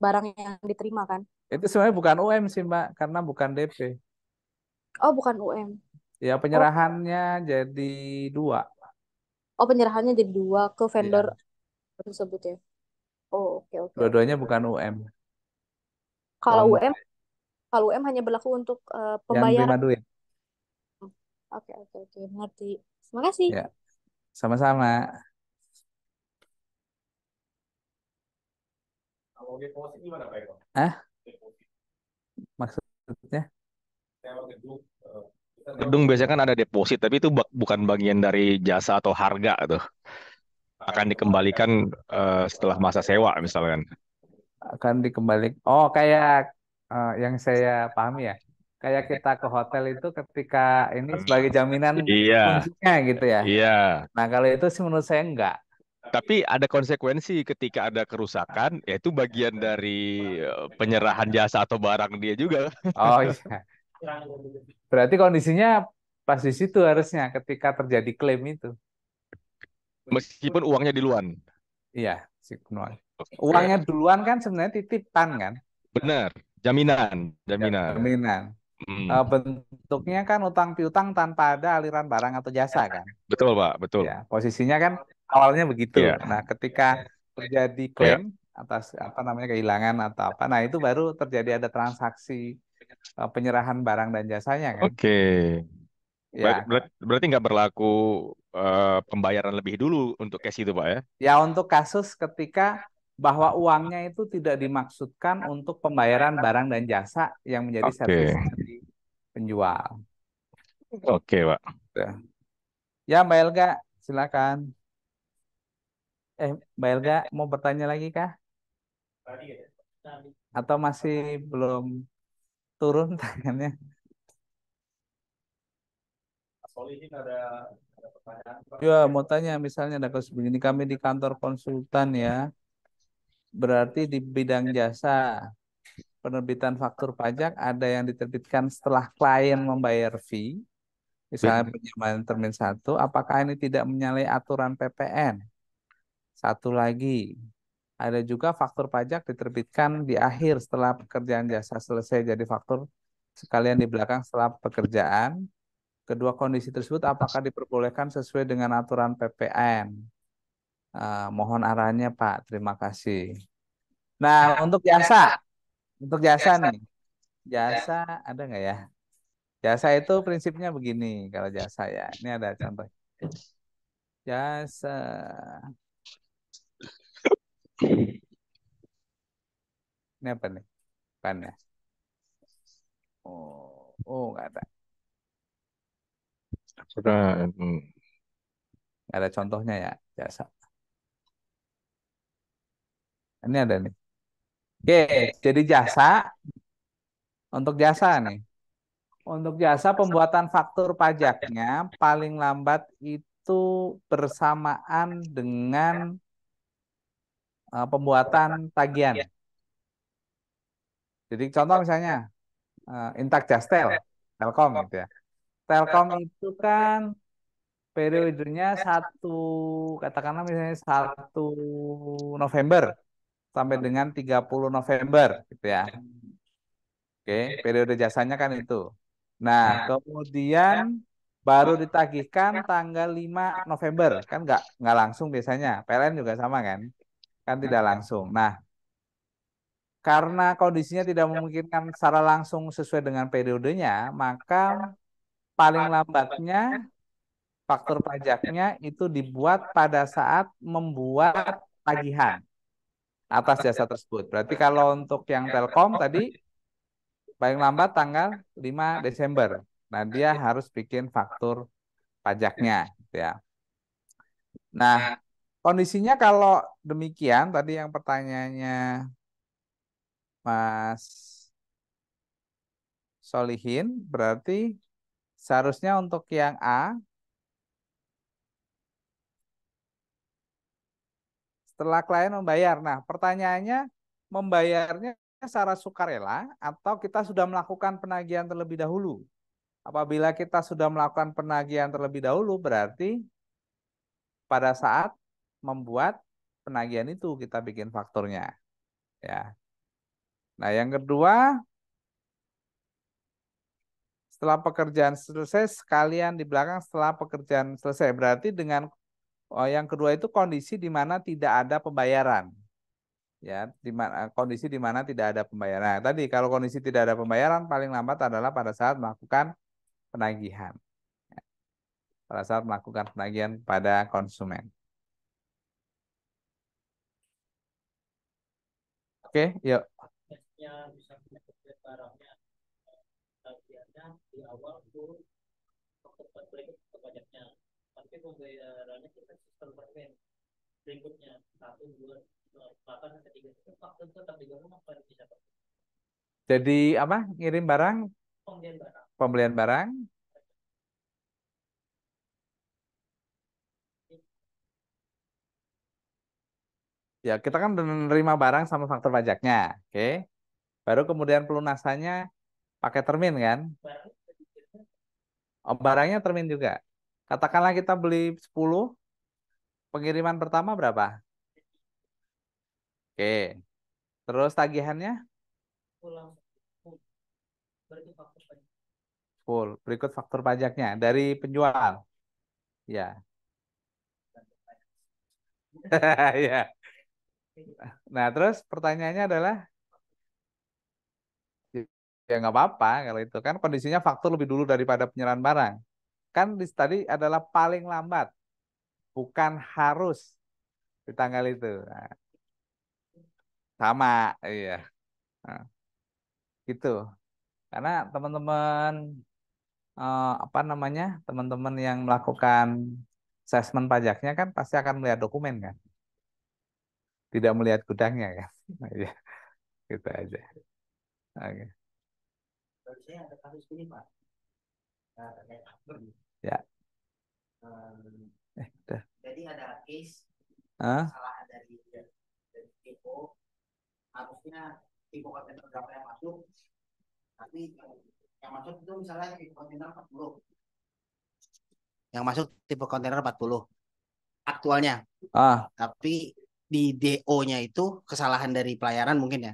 barang yang diterima kan. Itu sebenarnya bukan UM sih Mbak, karena bukan DP. Oh, bukan UM. Ya Oh, penyerahannya jadi dua. oh penyerahannya jadi dua ke vendor Ya. tersebut ya. Oh, oke oke oke. Dua-duanya bukan UM. Kalau Pom UM, kalau UM hanya berlaku untuk yang terima pembayaran. duit. Oke oke oke, ngerti. Terima kasih. Ya, sama-sama. Kalau deposit gimana Pak Eko? Ah, maksudnya? Sewa gedung Gedung biasanya kan ada deposit, tapi itu bukan bagian dari jasa atau harga tuh. Akan dikembalikan setelah masa sewa misalkan. Akan dikembali. Oh, kayak yang saya pahami ya. Kayak kita ke hotel itu ketika ini sebagai jaminan Iya, kuncinya gitu ya. iya. Nah, kalau itu sih menurut saya enggak. Tapi ada konsekuensi ketika ada kerusakan, yaitu bagian dari penyerahan jasa atau barang dia juga. Oh iya. Berarti kondisinya pas di situ harusnya ketika terjadi klaim itu. Meskipun uangnya di luar. Iya, si penuh. Oke. Uangnya duluan kan sebenarnya titipan kan, Benar, jaminan, jaminan. jaminan. Hmm. Bentuknya kan utang piutang tanpa ada aliran barang atau jasa kan. Betul, Pak, betul. Ya, posisinya kan awalnya begitu. Iya, Nah, ketika terjadi iya. klaim atas apa namanya kehilangan atau apa, nah itu baru terjadi ada transaksi penyerahan barang dan jasanya kan. Oke. Ya, Berarti nggak berlaku pembayaran lebih dulu untuk cash itu, Pak ya? ya untuk kasus ketika bahwa uangnya itu tidak dimaksudkan untuk pembayaran barang dan jasa yang menjadi servis Oke, dari penjual. oke, Pak. Ya, Mbak Elga, silakan. Mbak Elga mau bertanya lagi kah? Atau masih belum turun tangannya? Ya, mau tanya misalnya ada kasus begini, kami di kantor konsultan ya, berarti di bidang jasa, penerbitan faktur pajak ada yang diterbitkan setelah klien membayar fee, misalnya penyampaian termin 1, apakah ini tidak menyalahi aturan PPN? Satu lagi, ada juga faktur pajak diterbitkan di akhir setelah pekerjaan jasa selesai jadi faktur sekalian di belakang setelah pekerjaan. Kedua kondisi tersebut apakah diperbolehkan sesuai dengan aturan PPN? Mohon arahannya Pak, terima kasih. Nah, untuk jasa nih, jasa ada nggak ya? Jasa itu prinsipnya begini, kalau jasa ya, ini ada contoh. Jasa, ini apa nih? Bukan ya? Oh, nggak ada. Sudah. Nggak ada contohnya ya, jasa. Ini ada nih. Oke, jadi untuk jasa nih. Untuk jasa pembuatan faktur pajaknya paling lambat itu bersamaan dengan pembuatan tagihan. Jadi contoh misalnya Intak Jastel, Telkom gitu ya. Telkom itu kan periodenya katakanlah misalnya 1 November sampai dengan 30 November gitu ya. Oke, periode jasanya kan itu. Nah, kemudian baru ditagihkan tanggal 5 November. Kan nggak langsung biasanya. PLN juga sama kan? Kan tidak langsung. Nah, karena kondisinya tidak memungkinkan secara langsung sesuai dengan periodenya, maka paling lambatnya faktur pajaknya itu dibuat pada saat membuat tagihan atas jasa tersebut. Berarti kalau untuk yang Telkom tadi paling lambat tanggal 5 Desember. Nah, dia harus bikin faktur pajaknya gitu ya. Nah, kondisinya kalau demikian tadi yang pertanyaannya Mas Solihin berarti seharusnya untuk yang A setelah klien membayar. Nah, pertanyaannya membayarnya secara sukarela atau kita sudah melakukan penagihan terlebih dahulu? Apabila kita sudah melakukan penagihan terlebih dahulu berarti pada saat membuat penagihan itu kita bikin fakturnya ya. Nah, yang kedua, setelah pekerjaan selesai sekalian di belakang setelah pekerjaan selesai berarti dengan yang kedua itu kondisi di mana tidak ada pembayaran. Ya, kondisi di mana tidak ada pembayaran. Nah, tadi kalau kondisi tidak ada pembayaran paling lambat adalah pada saat melakukan penagihan. Pada saat melakukan penagihan pada konsumen. Oke, yuk. Jadi apa? Ngirim barang, pembelian barang. Ya, kita kan udah menerima barang sama faktur pajaknya. Oke. Baru kemudian pelunasannya pakai termin kan? Oh, barangnya termin juga. Katakanlah kita beli 10, pengiriman pertama berapa? Oke. Terus tagihannya full. Berikut faktur pajaknya dari penjual. Ya. Ya. Nah, terus pertanyaannya adalah, ya nggak apa-apa kalau itu kan kondisinya faktur lebih dulu daripada penyerahan barang. Kan tadi adalah paling lambat, bukan harus di tanggal itu. Nah, sama, iya. Nah, gitu. Karena teman-teman apa namanya, teman-teman yang melakukan asesmen pajaknya kan pasti akan melihat dokumen kan, tidak melihat gudangnya kan. Nah, iya, gitu aja. Oke. Saya ada kasus ini Pak. Ya. Udah. Jadi ada case Hah? kesalahan dari Depo, harusnya tipe kontainer berapa yang masuk, tapi yang masuk itu misalnya tipe kontainer 40. Yang masuk tipe kontainer 40 aktualnya. Tapi di DO-nya itu kesalahan dari pelayaran mungkin ya.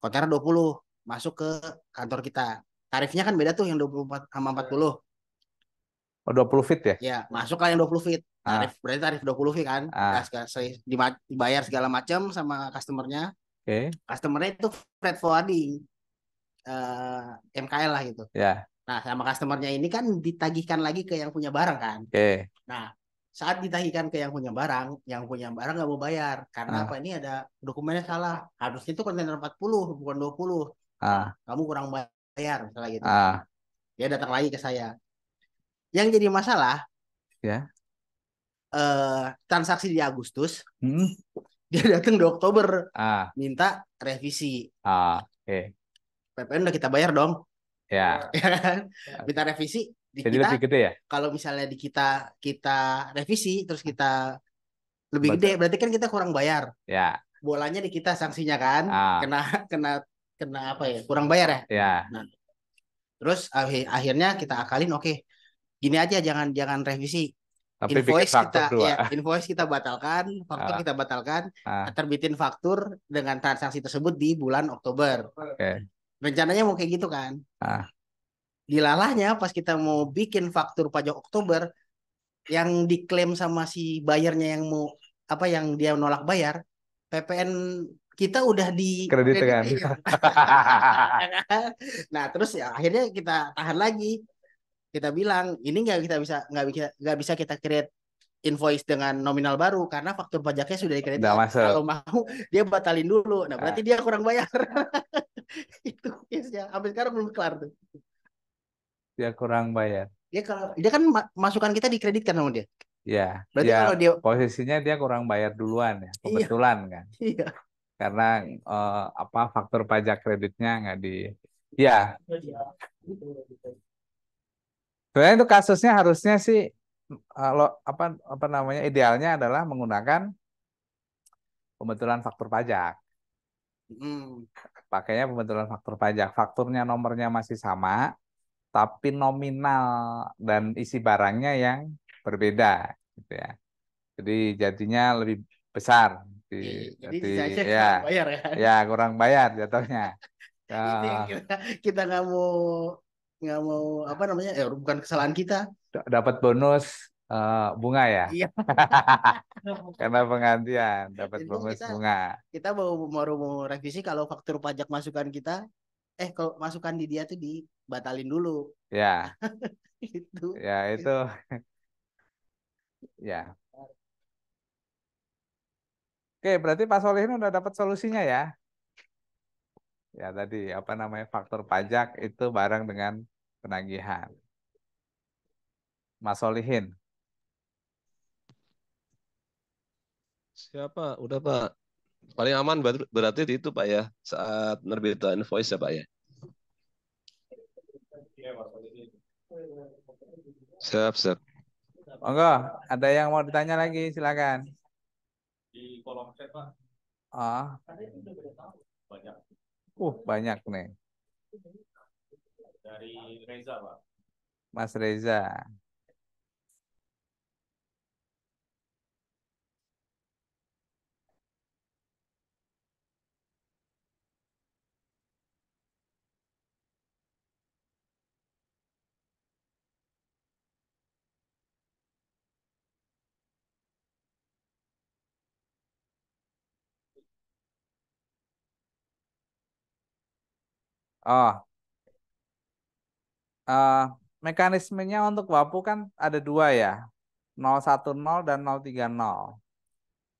Kontainer 20 masuk ke kantor kita. Tarifnya kan beda tuh yang 24 sama 40. Oh, 20 feet ya? Ya, masuk lah yang 20 feet. Berarti tarif 20 feet kan. Dibayar segala macam sama customernya. Oke. Customernya itu freight forwarding. MKL lah gitu. Ya. Nah, sama customernya ini kan ditagihkan lagi ke yang punya barang kan. Oke. Nah, saat ditagihkan ke yang punya barang nggak mau bayar. Karena apa, ini ada dokumennya salah. Harusnya itu kontainer 40, bukan 20. Kamu kurang bayar, misalnya gitu. Dia datang lagi ke saya. Yang jadi masalah, ya, transaksi di Agustus, dia datang di Oktober, minta revisi. Oke. PPN udah kita bayar dong. Ya. Ya kan? Minta revisi di Jadi kita. lebih gede ya? Kalau misalnya di kita revisi terus kita lebih gede, berarti kan kita kurang bayar. Ya. Bolanya di kita sanksinya kan, kena apa ya? Kurang bayar ya. Ya. Nah, terus akhirnya kita akalin, oke, gini aja, jangan revisi. Tapi Invoice kita batalkan, faktur kita batalkan, terbitin faktur dengan transaksi tersebut di bulan Oktober. Rencananya mau kayak gitu kan. Dilalahnya pas kita mau bikin faktur pajak Oktober, yang diklaim sama si bayarnya yang mau apa, yang dia nolak bayar, PPN kita udah di kredit kan. Nah, terus ya akhirnya kita tahan lagi. Kita bilang ini nggak bisa kita create invoice dengan nominal baru karena faktur pajaknya sudah dikredit. Kalau mau dia batalin dulu. Nah, berarti dia kurang bayar. Itu case-nya. Sampai sekarang belum kelar tuh. Dia kurang bayar. Dia kan masukan kita dikreditkan sama dia. Ya. Berarti ya, kalau dia posisinya dia kurang bayar duluan ya. Kebetulan kan. Iya. Karena faktur pajak kreditnya nggak di. Ya. Sebenarnya itu kasusnya harusnya sih apa namanya, idealnya adalah menggunakan pembetulan faktur pajak. Pakainya pembetulan faktur pajak. Fakturnya nomornya masih sama, tapi nominal dan isi barangnya yang berbeda, gitu ya. Jadi jadinya lebih besar. Jadi kurang bayar ya. Ya, kurang bayar jatuhnya. Kita nggak mau apa namanya, bukan kesalahan kita. Dapat bonus bunga ya. Iya. Karena penggantian dapat bonus bunga. Kita baru mau revisi kalau faktur pajak masukan kita, kalau masukan di dia tuh dibatalin dulu. Ya. Itu. Ya itu. Ya. Oke, berarti Pak Solihin udah dapat solusinya ya. Ya tadi apa namanya, faktur pajak itu bareng dengan penagihan. Mas Solihin. Siapa? Udah Pak. Paling aman berarti itu Pak ya, saat nerbitan invoice ya Pak ya. Siap, siap. Monggo, ada yang mau ditanya lagi, silakan. Di kolom chat, Pak, Oh, banyak banyak nih. dari Reza, Pak. Mas Reza. Oh, eh, mekanismenya untuk WAPU kan ada dua ya, 010 dan 030.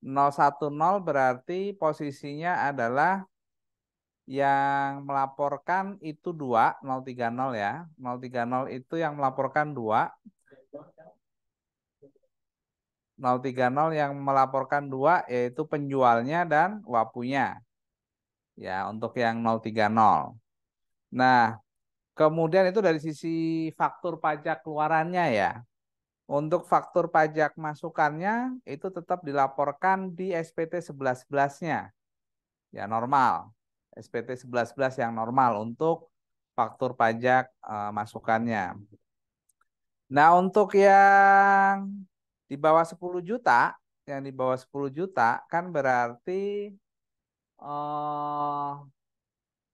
010 berarti posisinya adalah yang melaporkan itu 2, 030 ya. 030 itu yang melaporkan 2. 030 yang melaporkan 2 yaitu penjualnya dan WAPU-nya. Ya, untuk yang 030. Nah, kemudian itu dari sisi faktur pajak keluarannya ya. Untuk faktur pajak masukannya itu tetap dilaporkan di SPT 1111-nya. Ya, normal. SPT 1111 yang normal untuk faktur pajak masukannya. Nah, untuk yang di bawah 10 juta, yang di bawah 10 juta kan berarti eh,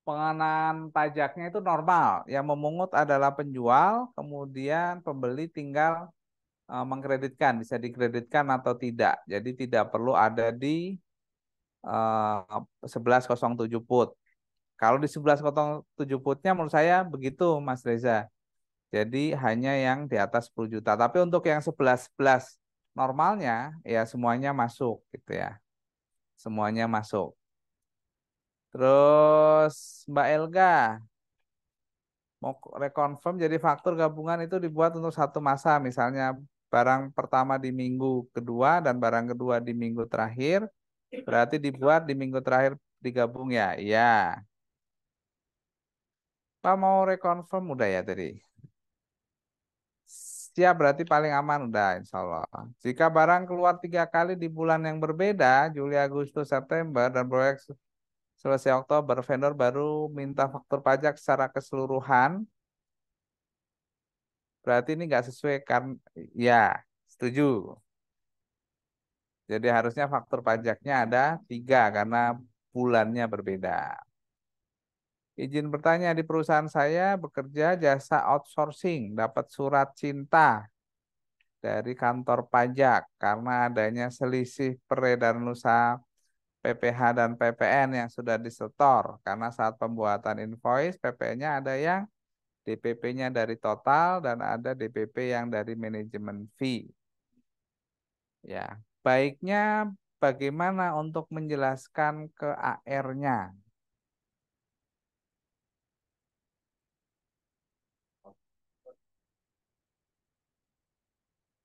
pengenaan pajaknya itu normal. Yang memungut adalah penjual, kemudian pembeli tinggal mengkreditkan, bisa dikreditkan atau tidak. Jadi tidak perlu ada di 1107 put. Kalau di 1107 putnya menurut saya begitu Mas Reza. Jadi hanya yang di atas 10 juta. Tapi untuk yang 11-11 normalnya ya semuanya masuk gitu ya. Semuanya masuk. Terus Mbak Elga mau rekonfirm jadi faktur gabungan itu dibuat untuk satu masa. Misalnya barang pertama di minggu kedua dan barang kedua di minggu terakhir. Berarti dibuat di minggu terakhir digabung ya. Iya. Pak mau rekonfirm udah ya tadi. Siap berarti paling aman udah insya Allah. Jika barang keluar 3 kali di bulan yang berbeda, Juli, Agustus, September, dan proyek selesai Oktober, vendor baru minta faktur pajak secara keseluruhan. Berarti ini nggak sesuai kan? Ya, setuju. Jadi harusnya faktur pajaknya ada 3 karena bulannya berbeda. Izin bertanya, di perusahaan saya bekerja jasa outsourcing, dapat surat cinta dari kantor pajak karena adanya selisih peredaran usaha PPh dan PPN yang sudah disetor. Karena saat pembuatan invoice, PPN-nya ada yang DPP-nya dari total dan ada DPP yang dari manajemen fee. Ya, baiknya bagaimana untuk menjelaskan ke AR-nya?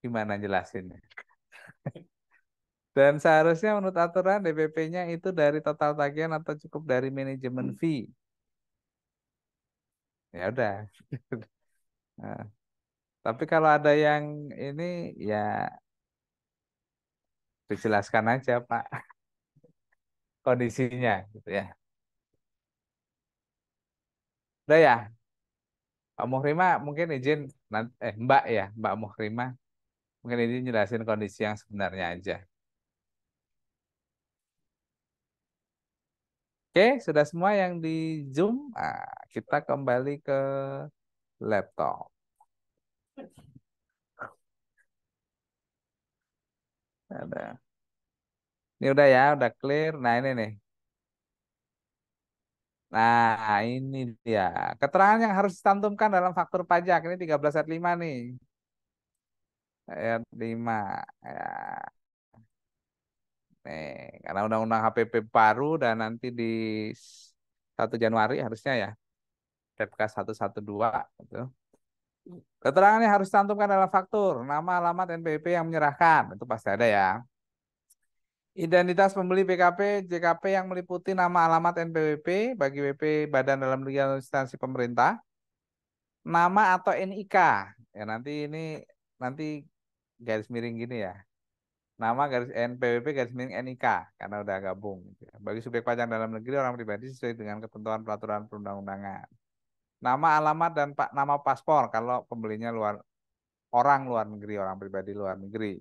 Gimana jelasinnya? Dan seharusnya menurut aturan DPP-nya itu dari total tagihan atau cukup dari manajemen fee. Ya udah. Nah, tapi kalau ada yang ini ya dijelaskan aja Pak kondisinya gitu ya. Udah ya, Pak Muhrima mungkin izin Mbak ya, Mbak Muhrima mungkin izin jelasin kondisi yang sebenarnya aja. Oke, sudah semua yang di Zoom, kita kembali ke laptop. Ada. Ini udah ya, udah clear. Nah ini nih. Nah ini dia. Keterangan yang harus dicantumkan dalam faktur pajak. Ini 13 ayat 5 nih. Ayat 5. Ya, nih, karena undang-undang HPP baru dan nanti di 1 Januari harusnya ya. PPK 112 gitu. Keterangan yang harus dicantumkan adalah faktur, nama, alamat, NPWP yang menyerahkan. Itu pasti ada ya. Identitas pembeli BKP, JKP yang meliputi nama, alamat, NPWP bagi WP Badan Dalam Negeri atau instansi pemerintah. Nama atau NIK. Ya nanti garis miring gini ya. Nama garis NPWP garis miring NIK karena udah gabung gitu ya. Bagi subjek pajak dalam negeri orang pribadi sesuai dengan ketentuan peraturan perundang-undangan. Nama, alamat, dan nama paspor kalau pembelinya orang luar negeri, orang pribadi luar negeri.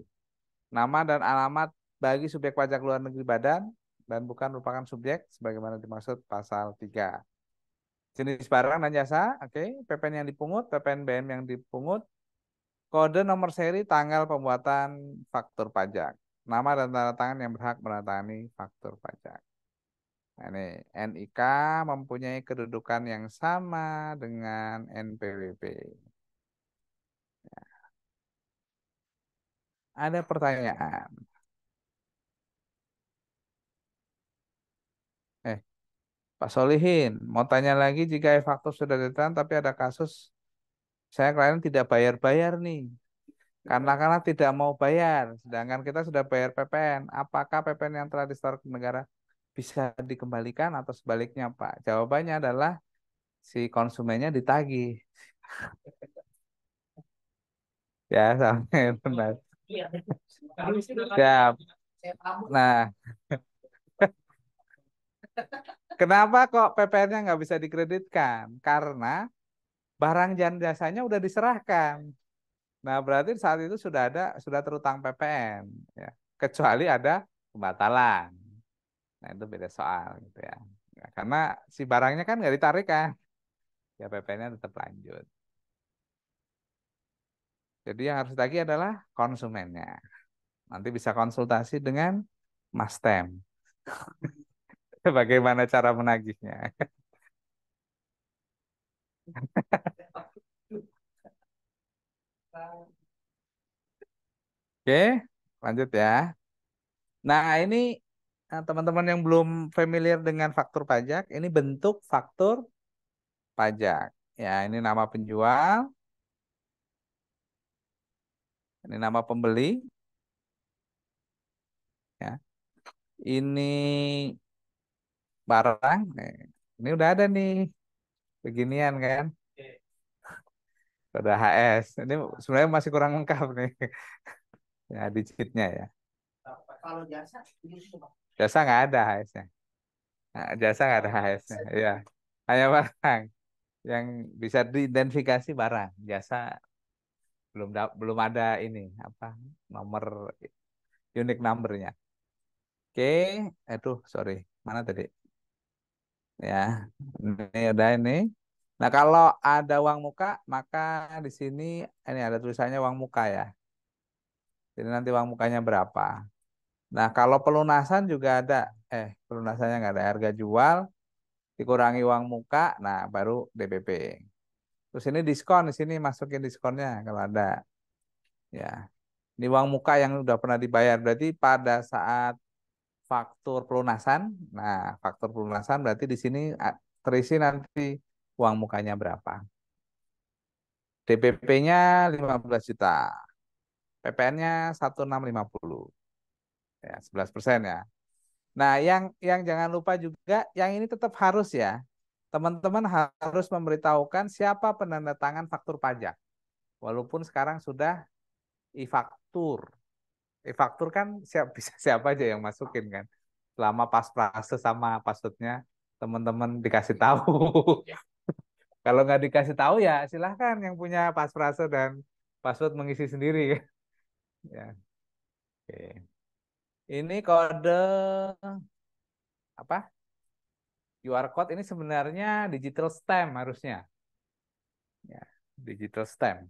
Nama dan alamat bagi subjek pajak luar negeri badan dan bukan merupakan subjek sebagaimana dimaksud pasal 3. Jenis barang dan jasa, oke. PPN yang dipungut, PPN BM yang dipungut, kode nomor seri tanggal pembuatan faktur pajak, nama dan tanda tangan yang berhak menandatangani faktur pajak. Nah, ini NIK mempunyai kedudukan yang sama dengan NPWP. Ada pertanyaan? Pak Solihin, mau tanya lagi jika e-faktur sudah ditahan tapi ada kasus saya klien tidak bayar-bayar nih. Karena tidak mau bayar, sedangkan kita sudah bayar PPN. Apakah PPN yang telah disetor ke negara bisa dikembalikan atau sebaliknya, Pak? Jawabannya adalah si konsumennya ditagih. Ya, sampai benar. Siap. Nah, kenapa kok PPN-nya nggak bisa dikreditkan? Karena barang dan jasanya udah diserahkan. Nah, berarti saat itu sudah terutang PPN, ya. Kecuali ada pembatalan. Nah, itu beda soal gitu ya. Ya, karena si barangnya kan nggak ditarik kan, ya PPN-nya tetap lanjut. Jadi yang harus ditagih adalah konsumennya. Nanti bisa konsultasi dengan Mas Tem. Bagaimana cara menagihnya? Oke, lanjut ya. Nah, ini teman-teman yang belum familiar dengan faktur pajak, ini bentuk faktur pajak. Ya, ini nama penjual, ini nama pembeli, ya. Ini barang, ini udah ada nih, beginian kan, udah HS. Ini sebenarnya masih kurang lengkap nih, ya digitnya ya. Kalau jasa, Jasa nggak ada HS-nya. Nah, jasa nggak ada HS-nya, ya. Hanya barang yang bisa diidentifikasi barang. Jasa belum ada ini apa nomor unique numbernya. Oke, sorry, mana tadi? Ya, ini udah ini. Nah, kalau ada uang muka, maka di sini ini ada tulisannya uang muka ya. Jadi nanti uang mukanya berapa. Nah, kalau pelunasan juga ada. Pelunasannya nggak ada. Harga jual dikurangi uang muka, nah baru DPP. Terus ini diskon, di sini masukin diskonnya kalau ada. Ya, ini uang muka yang udah pernah dibayar. Berarti pada saat faktur pelunasan, nah faktur pelunasan berarti di sini terisi nanti uang mukanya berapa. DPP-nya 15 juta. PPN-nya 1650. Ya, 11% ya. Nah, yang jangan lupa juga yang ini tetap harus ya. Teman-teman harus memberitahukan siapa penanda tangan faktur pajak. Walaupun sekarang sudah e-faktur. E-faktur kan bisa siapa aja yang masukin kan. Selama pas prase sama passwordnya teman-teman dikasih tahu. Kalau nggak dikasih tahu ya silahkan yang punya pasprase dan password mengisi sendiri. Ya. Oke. Ini kode apa? QR code ini sebenarnya digital stamp harusnya. Ya, digital stamp.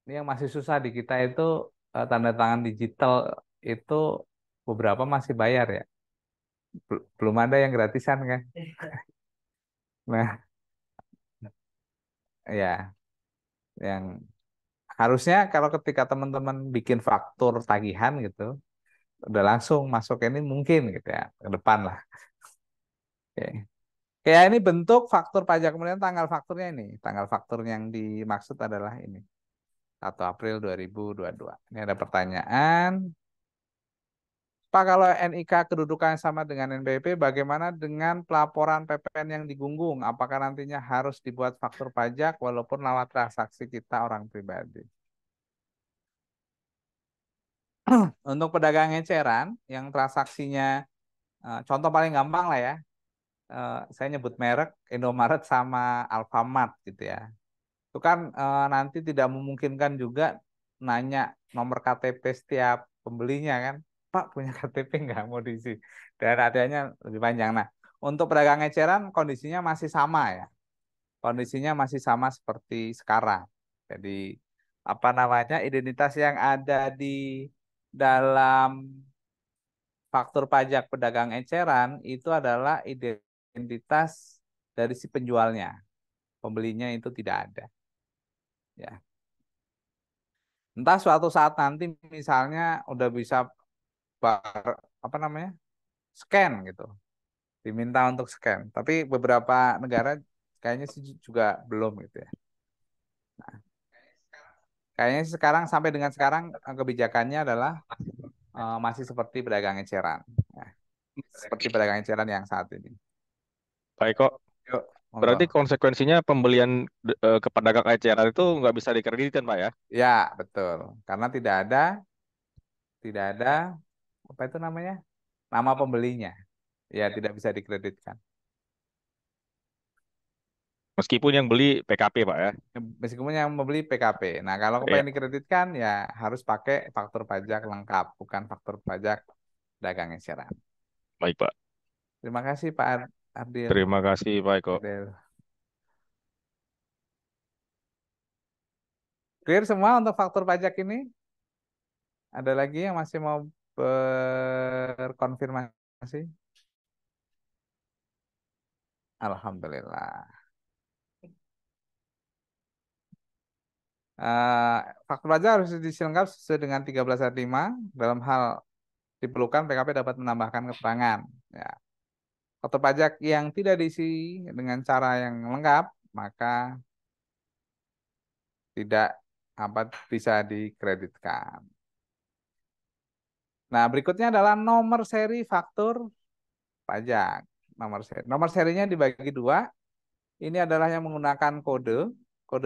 Ini yang masih susah di kita itu tanda tangan digital itu beberapa masih bayar ya. Belum ada yang gratisan kan. Nah, ya yang harusnya kalau ketika teman-teman bikin faktur tagihan gitu, udah langsung masuk ini mungkin gitu ya ke depan lah. Oke. Kayak ini bentuk faktur pajak, kemudian tanggal fakturnya ini. Tanggal faktur yang dimaksud adalah ini. 1 April 2022. Ini ada pertanyaan. Pak, kalau NIK kedudukannya sama dengan NBP, bagaimana dengan pelaporan PPN yang digunggung? Apakah nantinya harus dibuat faktur pajak walaupun lewat transaksi kita orang pribadi? Untuk pedagang eceran yang transaksinya, contoh paling gampang lah ya, saya nyebut merek Indomaret sama Alfamart gitu ya. Itu kan nanti tidak memungkinkan juga nanya nomor KTP setiap pembelinya kan. Pak punya KTP nggak mau diisi. Dan adanya lebih panjang. Nah, untuk pedagang eceran kondisinya masih sama ya. Kondisinya masih sama seperti sekarang. Jadi apa namanya, identitas yang ada di dalam faktur pajak pedagang eceran itu adalah identitas dari si penjualnya. Pembelinya itu tidak ada. Ya. Entah suatu saat nanti misalnya udah bisa apa namanya, scan gitu, diminta untuk scan. Tapi beberapa negara kayaknya sih juga belum gitu ya. Kayaknya sekarang sampai dengan sekarang kebijakannya adalah masih seperti pedagang eceran. Ya, seperti pedagang eceran yang saat ini. Baik kok. Yuk, Berarti monggo. konsekuensinya pembelian ke pedagang eceran itu nggak bisa dikreditkan, Pak ya? Ya, betul. Karena tidak ada apa itu namanya? Nama pembelinya. Ya, tidak bisa dikreditkan. Meskipun yang beli PKP, Pak ya? Meskipun yang membeli PKP. Nah, kalau Iya, pengen dikreditkan ya harus pakai faktur pajak lengkap, bukan faktur pajak dagang eceran. baik Pak. Terima kasih Pak Ardil. Terima kasih Pak Eko. Ardil. Clear semua untuk faktur pajak ini? Ada lagi yang masih mau berkonfirmasi? Alhamdulillah. Eh, faktur pajak harus diisi lengkap sesuai dengan 13 ayat 5. Dalam hal diperlukan, PKP dapat menambahkan keterangan. Ya. Faktur pajak yang tidak diisi dengan cara yang lengkap, maka tidak apa bisa dikreditkan. Nah, berikutnya adalah nomor seri faktur pajak. Nomor serinya dibagi dua. Ini adalah yang menggunakan kode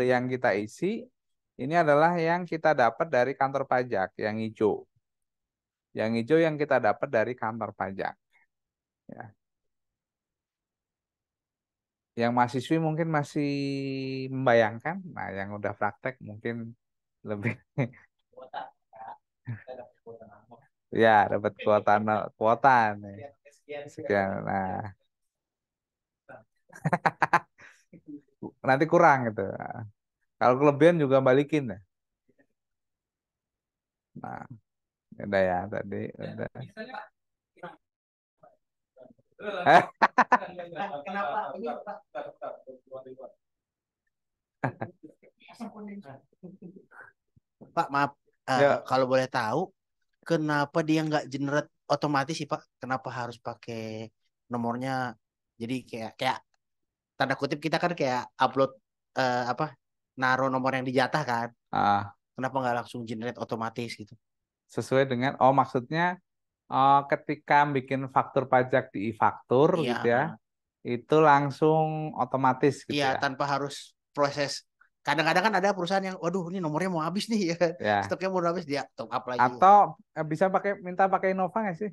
yang kita isi. Ini adalah yang kita dapat dari kantor pajak, yang hijau. Yang hijau yang kita dapat dari kantor pajak. Ya. Yang mahasiswi mungkin masih membayangkan. Nah, yang udah praktek mungkin lebih ya dapat kuota nih. Sekian. Nah, nanti kurang gitu. Kalau kelebihan juga balikin ya. Nah, udah ya tadi udah. Kenapa ini Pak, maaf, Ya, kalau boleh tahu, kenapa dia nggak generate otomatis sih Pak? Kenapa harus pakai nomornya? Jadi kayak kayak tanda kutip kita kan kayak upload apa, naruh nomor yang dijatah kan? ah, Kenapa nggak langsung generate otomatis gitu? sesuai dengan maksudnya ketika bikin faktur pajak di e-faktur Iya, gitu ya, itu langsung otomatis gitu iya ya. tanpa harus proses. Kadang-kadang kan ada perusahaan yang, waduh ini nomornya mau habis nih ya, Ya. stoknya mau habis dia top up lagi. Atau bisa minta pakai Innova nggak sih?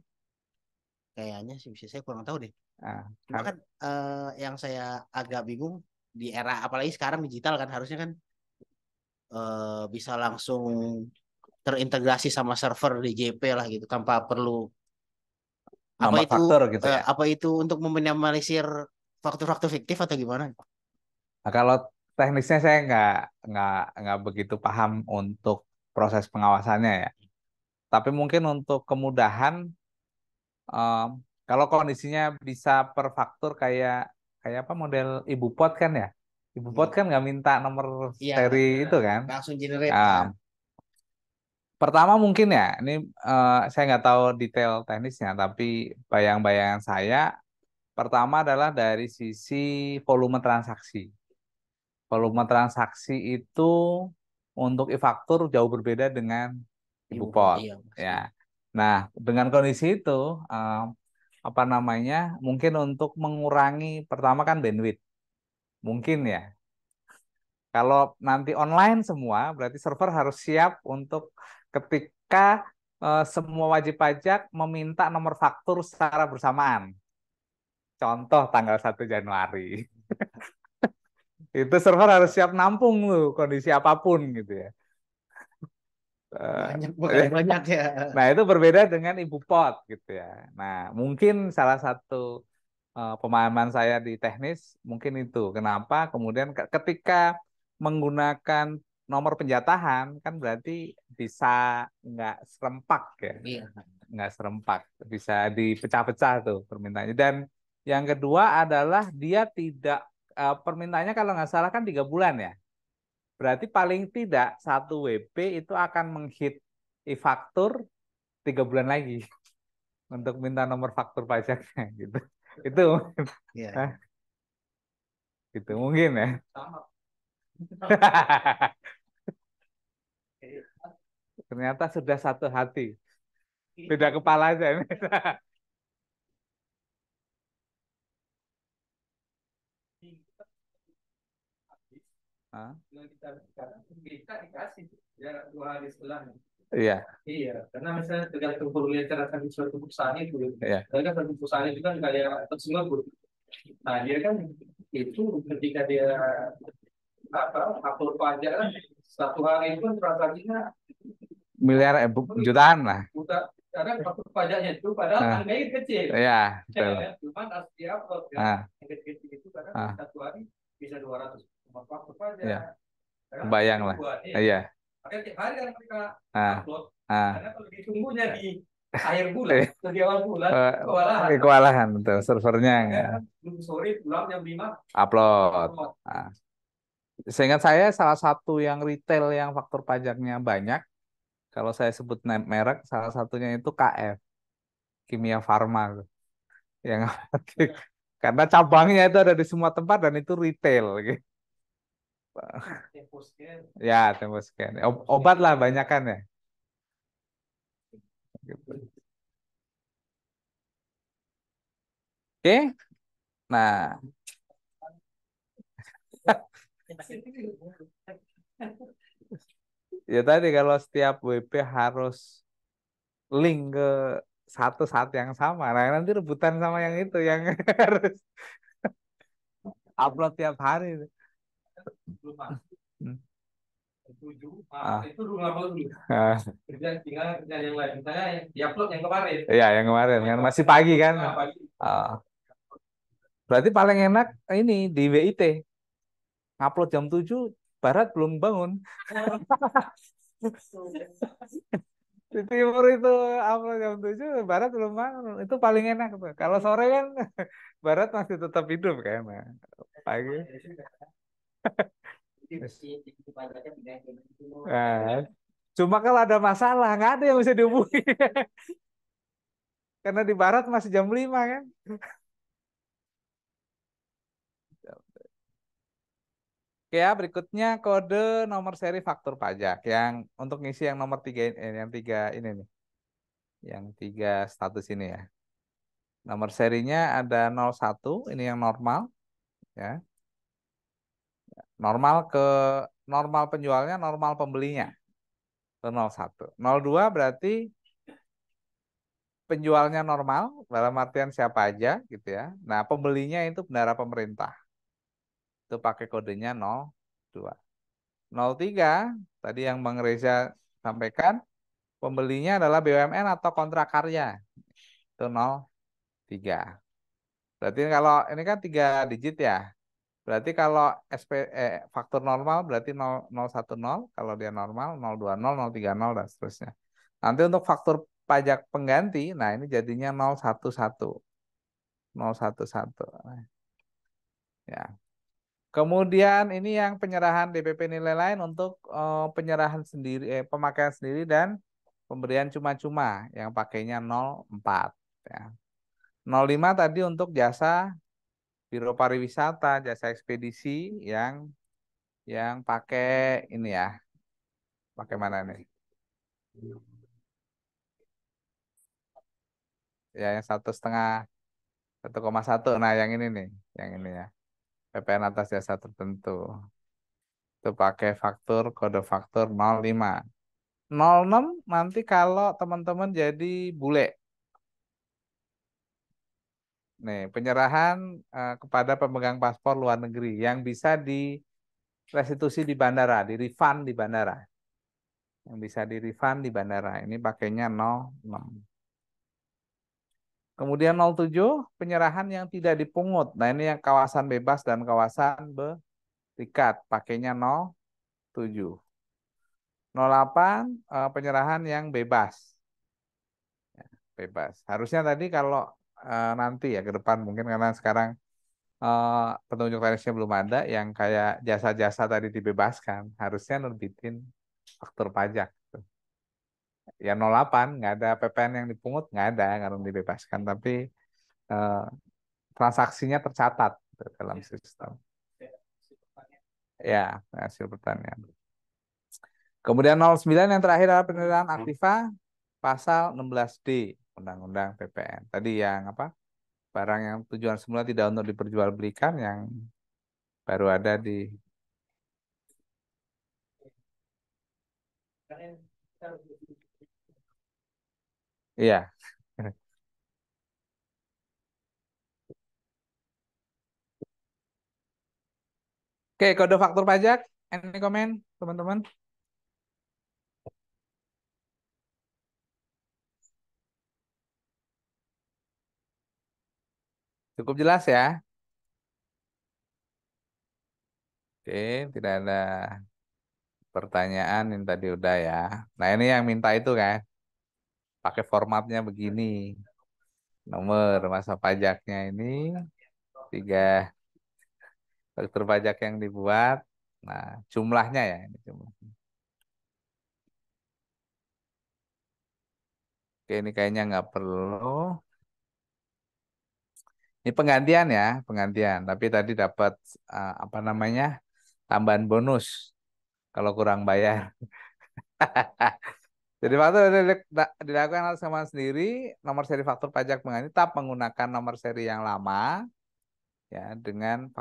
Kayaknya sih bisa, saya kurang tahu deh. Nah, Cuma kan yang saya agak bingung di era apalagi sekarang digital kan harusnya kan bisa langsung terintegrasi sama server di JP lah gitu tanpa perlu nomor faktur gitu ya. apa itu untuk meminimalisir faktor-faktor fiktif atau gimana? Nah, kalau teknisnya saya nggak begitu paham untuk proses pengawasannya ya. Tapi mungkin untuk kemudahan, em, kalau kondisinya bisa per faktur kayak kayak apa model ibu pot kan ya. Ibu pot kan nggak minta nomor Iya, seri itu kan. langsung generate Nah, kan. pertama mungkin ya, ini saya nggak tahu detail teknisnya, tapi bayang-bayangan saya Pertama adalah dari sisi volume transaksi. Volume transaksi itu untuk e-faktur jauh berbeda dengan ibu pot. Iya, Ya. Nah, dengan kondisi itu, apa namanya, mungkin untuk mengurangi, pertama kan bandwidth. Mungkin ya. Kalau nanti online semua, berarti server harus siap untuk ketika semua wajib pajak meminta nomor faktur secara bersamaan. Contoh tanggal 1 Januari. Itu server harus siap nampung tuh kondisi apapun gitu ya. banyak bukan banyak ya. Nah, itu berbeda dengan ibu pot gitu ya. Nah, mungkin salah satu pemahaman saya di teknis mungkin itu. Kenapa? Kemudian ketika menggunakan nomor penjatahan kan berarti bisa nggak serempak ya. Iya. Nggak serempak, bisa dipecah-pecah tuh permintaannya. Dan yang kedua adalah dia tidak permintaannya kalau nggak salah kan 3 bulan ya. Berarti paling tidak satu WP itu akan menghit e-faktur 3 bulan lagi untuk minta nomor faktur pajaknya gitu. Itu Iya. Hah? Gitu mungkin ya. Ternyata sudah satu hati. Beda kepala aja ini. Hah? Kita dikasih jarak 2 hari setelahnya. Iya. Iya, karena misalnya tergantung volume yang terdapat di suatu perusahaan itu. Iya. Karena satu perusahaan itu kan kayak Singapura. Nah, dia kan itu ketika dia upload pajak kan 1 hari itu kan transaksinya Miliar jutaan lah. karena upload pajaknya itu padahal Nah. angkanya kecil. Iya, betul. Cuman harus diupload kan. Ah. Yang kecil itu karena Ah. 1 hari bisa 200 nomor faktur pajak. Iya. Karena Kebayang lah. Iya. Makanya tiap hari kan mereka Ah. upload. Ah. Karena kalau ditunggunya di akhir bulan, atau di awal bulan, kewalahan. Kewalahan betul servernya Ya, sore pulang jam 5 upload. Nah. Seingat saya salah satu yang retail yang faktur pajaknya banyak, kalau saya sebut merek, salah satunya itu KF, Kimia Farma, yang karena cabangnya itu ada di semua tempat dan itu retail, gitu. Ya, Temposcan. Obat lah banyak kan ya. Gitu. Oke, nah. Ya tadi kalau setiap WP harus link ke satu saat yang sama, nah nanti rebutan sama yang itu yang harus upload tiap hari. Itu dulu lama dulu. Tinggal kerjaan yang lain. Misalnya diupload yang kemarin. Iya, yang kemarin kan masih pagi kan. Berarti paling enak ini di WIT. Upload jam 7, Barat belum bangun. Di timur itu upload jam 7, Barat belum bangun. Itu paling enak tuh. Kalau sore kan Barat masih tetap hidup kan. Pagi. Nah, cuma kalau ada masalah nggak ada yang bisa dihubungi. Karena di Barat masih jam 5 kan. Oke ya, berikutnya kode nomor seri faktur pajak yang untuk ngisi yang nomor 3 yang 3 ini nih. Yang 3 status ini ya. Nomor serinya ada 01, ini yang normal ya. Normal penjualnya, normal pembelinya. Itu 01. 02 berarti penjualnya normal, dalam artian siapa aja gitu ya. Nah, pembelinya itu bendahara pemerintah. Itu pakai kodenya 02. 03 tadi yang Bang Reza sampaikan, pembelinya adalah BUMN atau kontrak karya. Itu 03. Berarti kalau ini kan 3 digit ya. Berarti kalau faktur normal berarti 010, kalau dia normal 020, 030 dan seterusnya. Nanti untuk faktur pajak pengganti, nah ini jadinya 011. 011. Ya. Kemudian ini yang penyerahan DPP nilai lain untuk penyerahan sendiri, pemakaian sendiri dan pemberian cuma-cuma yang pakainya 04. Ya. 05 tadi untuk jasa biro pariwisata, jasa ekspedisi yang pakai ini ya. Pakai mana nih? Ya, yang 1,5, 1,1. Nah, yang ini nih, yang ini ya. PPN atas jasa tertentu. Itu pakai faktur, kode faktur 05. 06 nanti kalau teman-teman jadi bule. Nih, penyerahan kepada pemegang paspor luar negeri yang bisa direstitusi di bandara, di refund di bandara. Yang bisa di refund di bandara. Ini pakainya 06. Kemudian 07, penyerahan yang tidak dipungut. Nah, ini yang kawasan bebas dan kawasan berikat. Pakainya 07. 08, penyerahan yang bebas. Ya, bebas. Harusnya tadi kalau nanti ya ke depan mungkin karena sekarang petunjuk teknisnya belum ada yang kayak jasa-jasa tadi dibebaskan. Harusnya nerbitin faktur pajak. Ya 08, nggak ada PPN yang dipungut, nggak ada karena dibebaskan. Tapi eh, transaksinya tercatat dalam sistem. Ya, hasil pertanian. Kemudian 09 yang terakhir adalah penerimaan aktiva pasal 16D Undang-Undang PPN. Tadi yang apa? Barang yang tujuan semula tidak untuk diperjualbelikan yang baru ada di Iya. Oke, kode faktur pajak. Any komen, teman-teman? Cukup jelas ya? Oke, tidak ada pertanyaan yang tadi udah ya. Nah, ini yang minta itu kan. Pakai formatnya begini. Nomor masa pajaknya ini 3 faktur pajak yang dibuat. Nah, jumlahnya ya. Ini jumlahnya. Oke, ini kayaknya nggak perlu. Ini penggantian ya, penggantian. Tapi tadi dapat apa namanya tambahan bonus kalau kurang bayar. Jadi faktur dilakukan atas nama sendiri, nomor seri faktur pajak pengganti tetap menggunakan nomor seri yang lama, ya dengan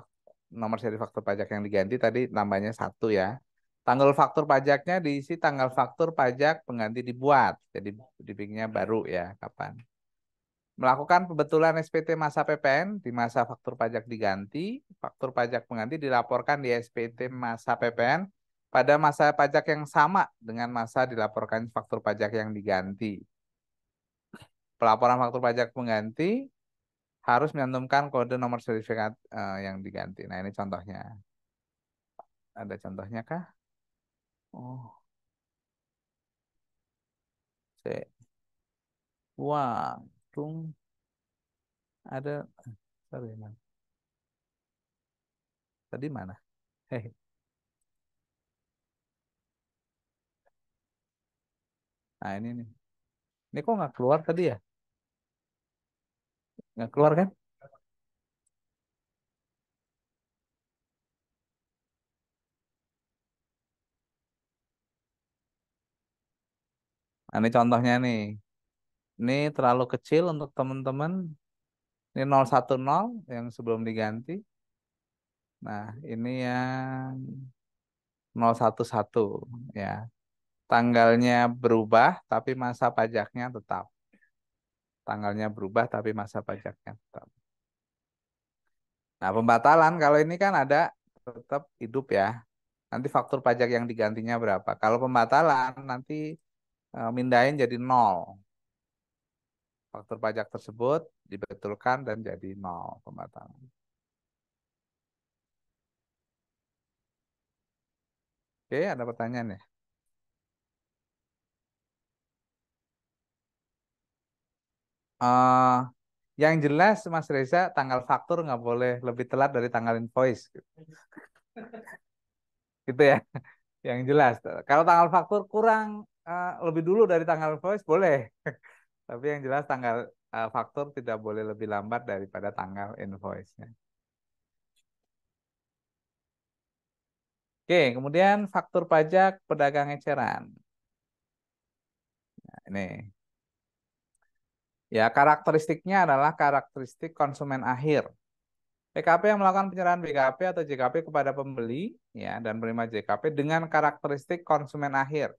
nomor seri faktur pajak yang diganti tadi nambahnya 1 ya. Tanggal faktur pajaknya diisi tanggal faktur pajak pengganti dibuat, jadi dibikinnya baru ya kapan. Melakukan pembetulan SPT masa PPN di masa faktur pajak diganti, faktur pajak pengganti dilaporkan di SPT masa PPN pada masa pajak yang sama dengan masa dilaporkan faktur pajak yang diganti. Pelaporan faktur pajak pengganti harus menyantumkan kode nomor sertifikat yang diganti. Nah, ini contohnya. Ada contohnya kah? Oh, wah, tung ada. Sorry, man. Tadi mana? Hei. Nah, ini nih. Ini kok nggak keluar tadi ya? Nggak keluar kan? Nah, ini contohnya nih. Ini terlalu kecil untuk teman-teman. Ini 010 yang sebelum diganti. Nah, ini yang 011 ya. Tanggalnya berubah tapi masa pajaknya tetap. Tanggalnya berubah tapi masa pajaknya tetap. Nah, pembatalan kalau ini kan ada tetap hidup ya. Nanti faktur pajak yang digantinya berapa? Kalau pembatalan nanti mindahin jadi 0. Faktur pajak tersebut dibetulkan dan jadi 0 pembatalan. Oke, ada pertanyaan ya? Yang jelas Mas Reza, tanggal faktur nggak boleh lebih telat dari tanggal invoice. Gitu ya, yang jelas. Kalau tanggal faktur kurang lebih dulu dari tanggal invoice boleh. Tapi yang jelas tanggal faktur tidak boleh lebih lambat daripada tanggal invoice-nya. Oke, kemudian faktur pajak pedagang eceran. Nah, ini. Ya, karakteristiknya adalah karakteristik konsumen akhir. PKP yang melakukan penyerahan BKP atau JKP kepada pembeli ya dan penerima JKP dengan karakteristik konsumen akhir,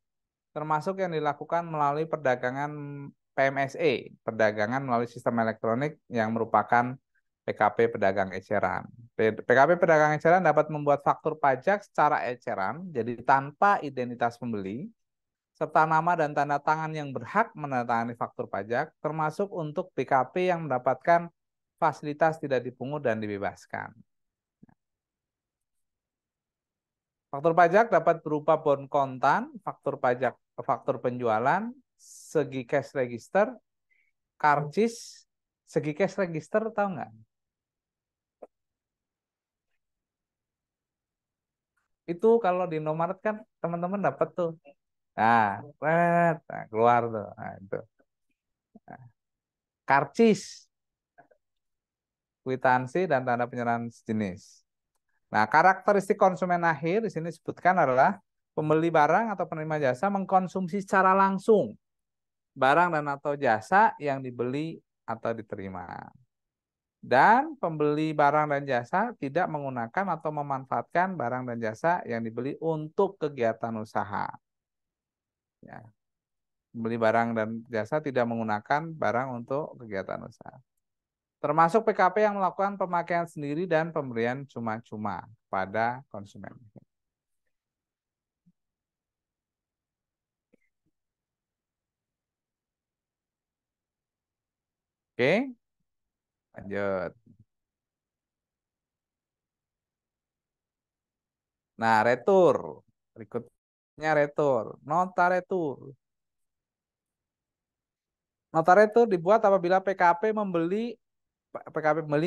termasuk yang dilakukan melalui perdagangan PMSE, perdagangan melalui sistem elektronik yang merupakan PKP pedagang eceran. PKP pedagang eceran dapat membuat faktur pajak secara eceran, jadi tanpa identitas pembeli, serta nama dan tanda tangan yang berhak menandatangani faktur pajak, termasuk untuk PKP yang mendapatkan fasilitas tidak dipungut dan dibebaskan. Faktur pajak dapat berupa bon kontan, faktur pajak, faktur penjualan, segi cash register, karcis, segi cash register tahu nggak? Itu kalau di Indomaret kan teman-teman dapat tuh. Nah, keluar tuh. Nah, itu. Karcis, kwitansi dan tanda penyerahan sejenis. Nah, karakteristik konsumen akhir di sini disebutkan adalah pembeli barang atau penerima jasa mengkonsumsi secara langsung barang dan atau jasa yang dibeli atau diterima. Dan pembeli barang dan jasa tidak menggunakan atau memanfaatkan barang dan jasa yang dibeli untuk kegiatan usaha. Ya. Pembeli barang dan jasa tidak menggunakan barang untuk kegiatan usaha. Termasuk PKP yang melakukan pemakaian sendiri dan pemberian cuma-cuma pada konsumen. Oke, lanjut. Nah, retur. Berikutnya retur. Nota retur. Nota retur dibuat apabila PKP membeli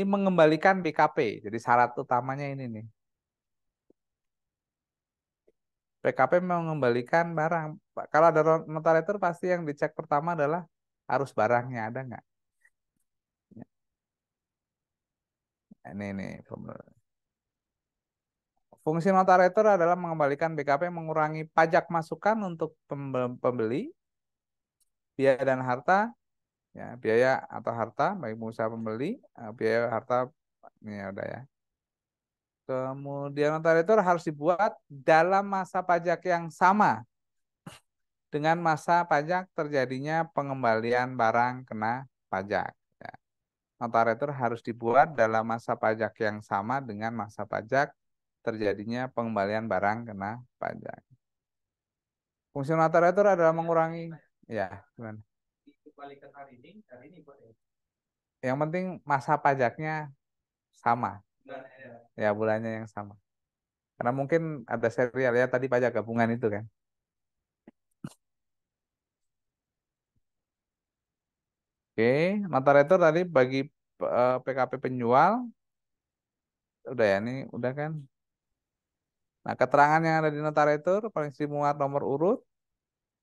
mengembalikan BKP. Jadi syarat utamanya ini nih. PKP mengembalikan barang. Kalau ada nota retur pasti yang dicek pertama adalah harus barangnya ada nggak. Ini fungsi nota retur adalah mengembalikan BKP mengurangi pajak masukan untuk pembeli, biaya dan harta, ya biaya atau harta bagi pengusaha pembeli, biaya harta ini ya udah ya. Kemudian nota retur harus dibuat dalam masa pajak yang sama dengan masa pajak terjadinya pengembalian barang kena pajak. Ya. Nota retur harus dibuat dalam masa pajak yang sama dengan masa pajak terjadinya pengembalian barang kena pajak. Fungsi nota retur adalah mengurangi, ya gimana? Yang penting masa pajaknya sama, ya bulannya yang sama. Karena mungkin ada serial ya tadi pajak gabungan itu kan. Oke, nota retur tadi bagi PKP penjual, udah ya ini udah kan. Nah, keterangan yang ada di nota retur paling muat nomor urut,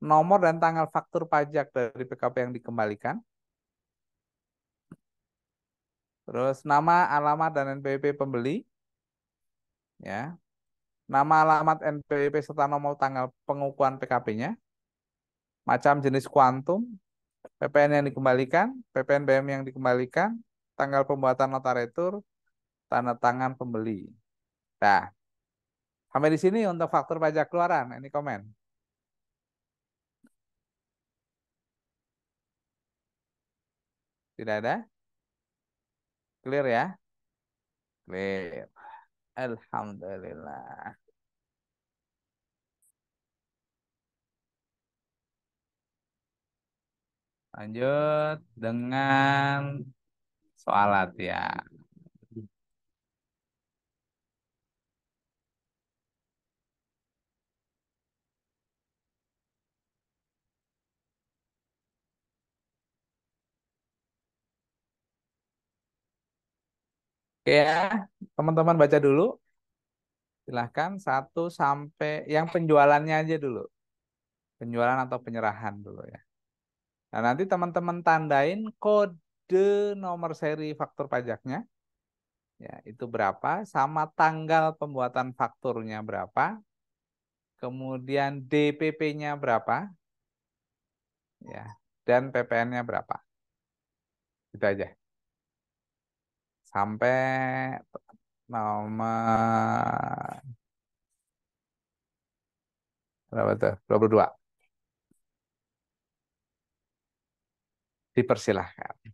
nomor dan tanggal faktur pajak dari PKP yang dikembalikan. Terus nama, alamat dan NPWP pembeli. Ya. Nama, alamat, NPWP serta nomor tanggal pengukuhan PKP-nya. Macam jenis kuantum, PPN yang dikembalikan, PPN BM yang dikembalikan, tanggal pembuatan nota retur, tanda tangan pembeli. Nah, sampai di sini untuk faktur pajak keluaran. Ini komen. Tidak ada? Clear ya? Clear. Alhamdulillah. Lanjut dengan soal latihan. Oke ya, teman-teman baca dulu. Silahkan 1 sampai yang penjualannya aja dulu. Penjualan atau penyerahan dulu ya. Nah, nanti teman-teman tandain kode kode nomor seri faktur pajaknya, ya itu berapa, sama tanggal pembuatan fakturnya berapa, kemudian DPP-nya berapa, ya, dan PPN-nya berapa. Itu aja. Sampai nomor berapa tuh? 22. Dipersilahkan.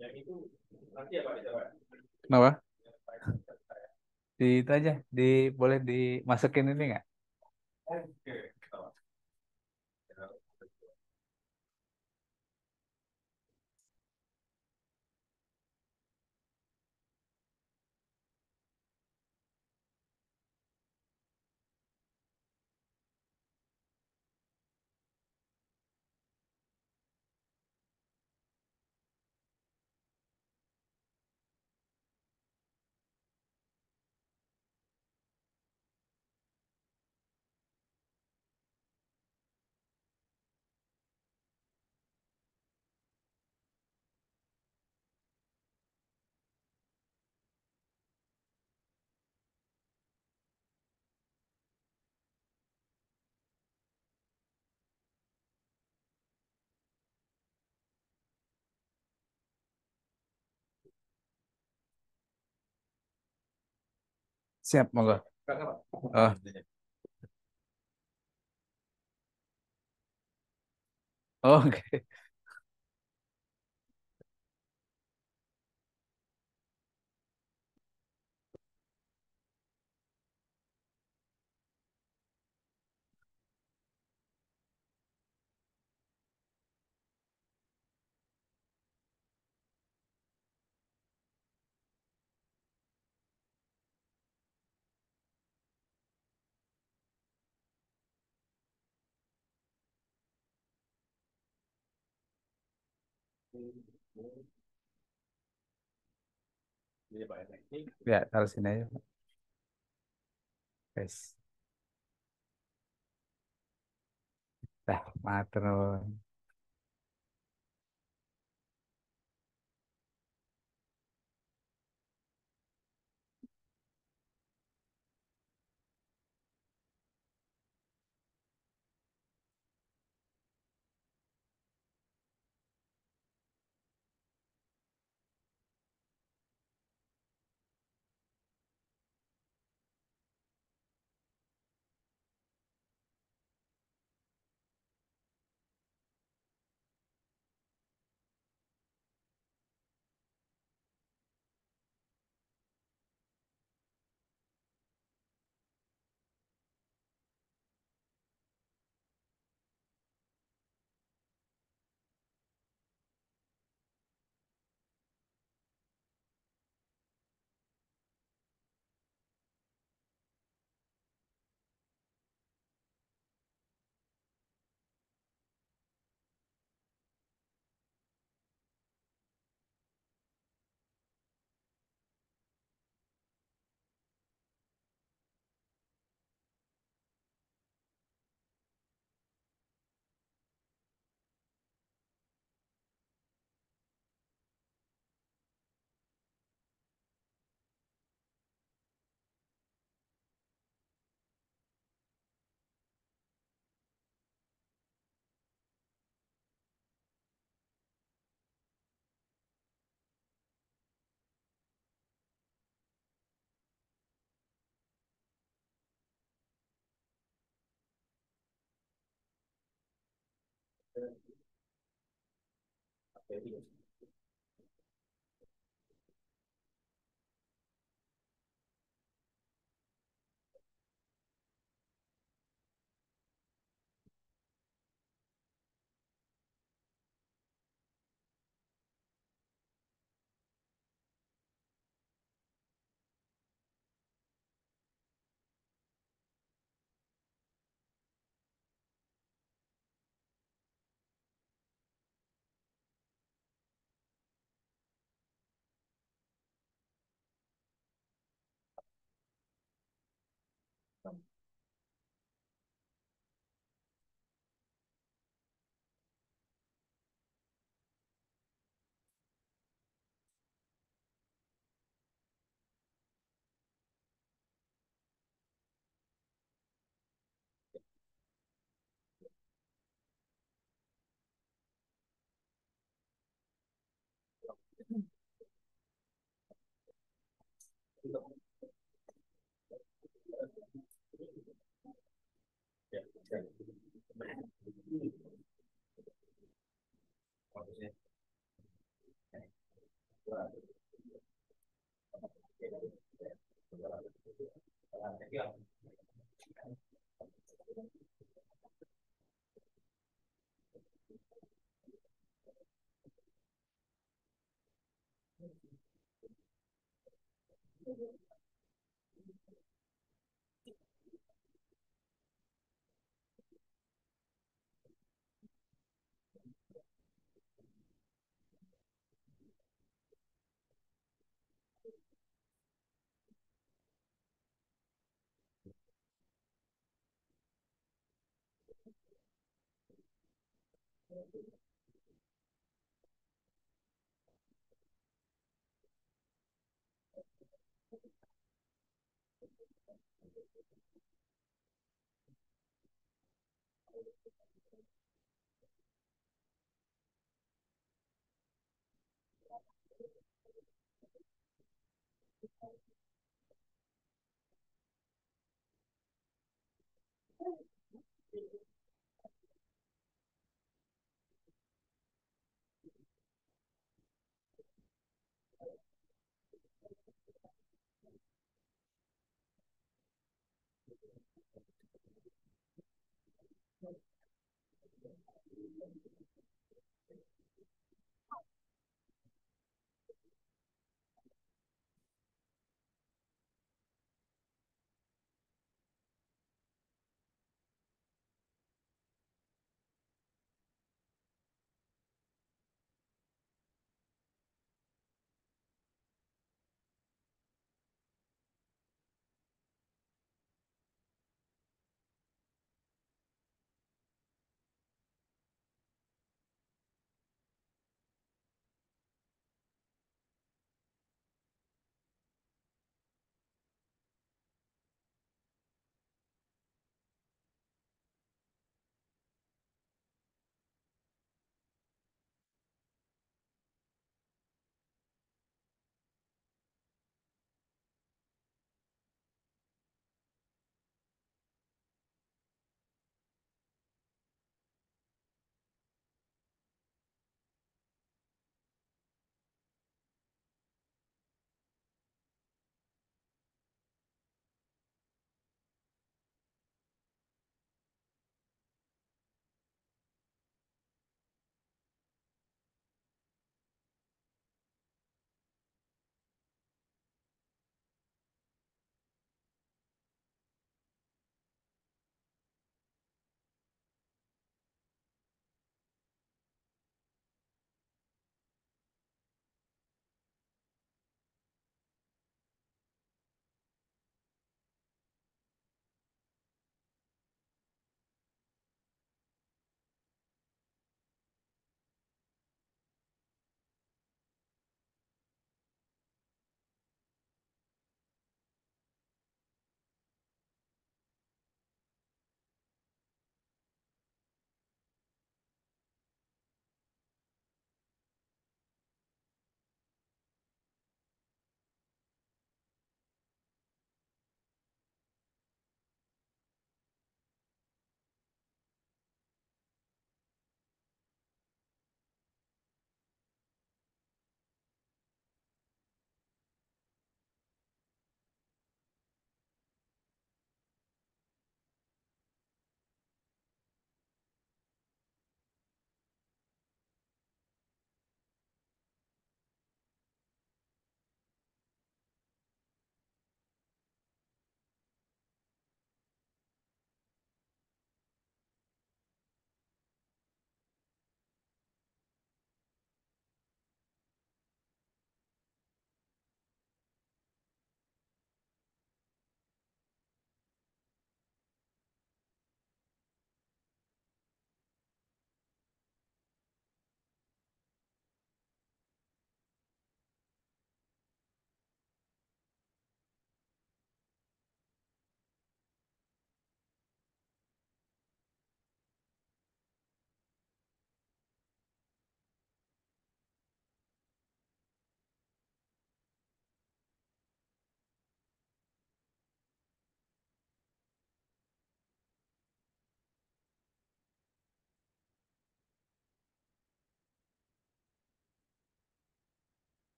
Yang itu nanti apa coba? Kenapa? Di itu aja, boleh dimasukin ini nggak? Oke. Siap, monggo. Oh, oke. Ya, taruh sini aja. Guys. Dah, matur nuwun.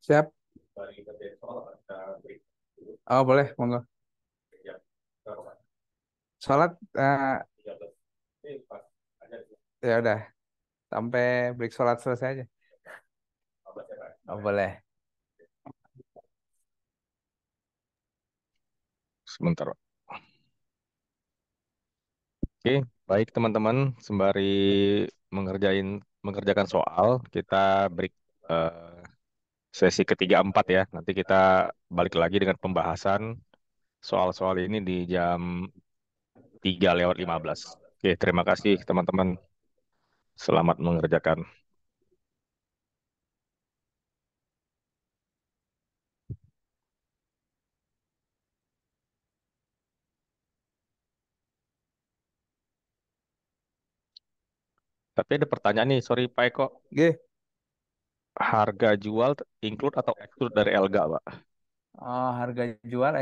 Siap. Oh, boleh, monggo. Sholat, ya udah, sampai break sholat selesai aja. Oh, boleh. Sebentar. Oke, baik teman-teman, sembari mengerjakan soal, kita break sesi ketiga empat ya. Nanti kita balik lagi dengan pembahasan soal-soal ini di jam 3:15. Oke, terima kasih teman-teman. Selamat mengerjakan. Tapi ada pertanyaan nih, sorry Pak Eko. Oke. Harga jual include atau exclude dari Elga, Pak? Oh, harga jual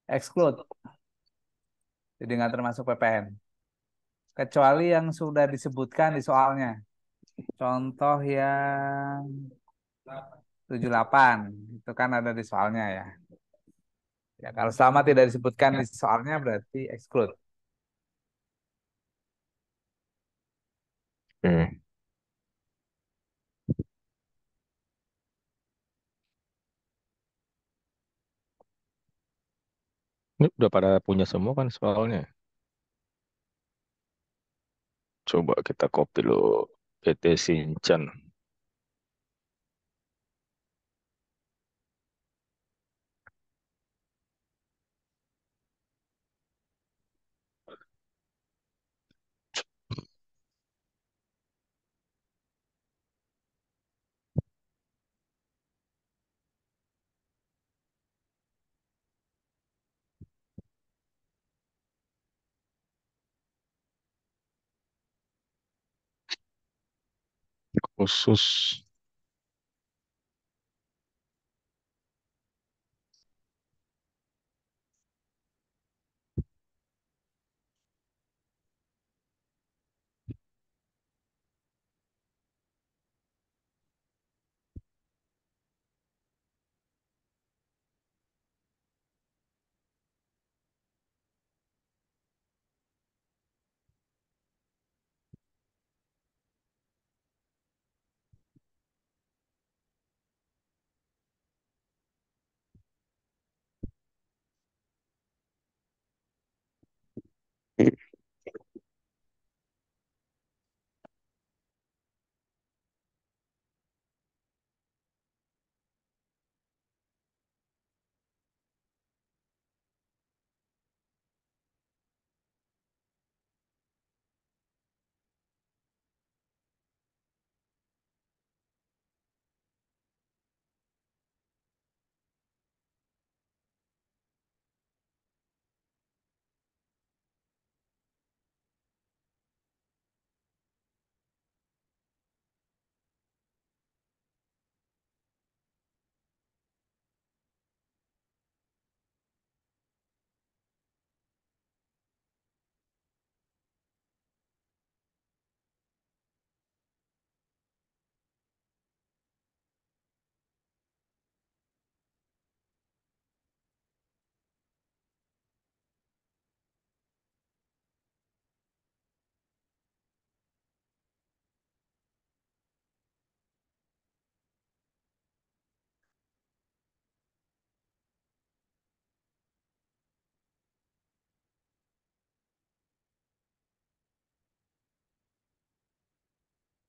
exclude, jadi nggak termasuk PPN. Kecuali yang sudah disebutkan di soalnya. Contoh yang 78, itu kan ada di soalnya ya. Ya, kalau selama tidak disebutkan di soalnya berarti exclude. Oke. Ini udah pada punya semua kan soalnya. Coba kita copy dulu. PT Sinchan. Khusus.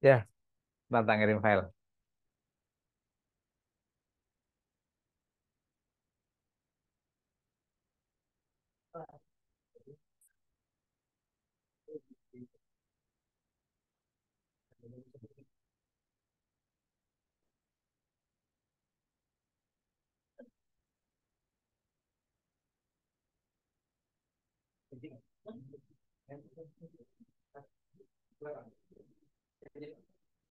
Ya, tentang ngirim file.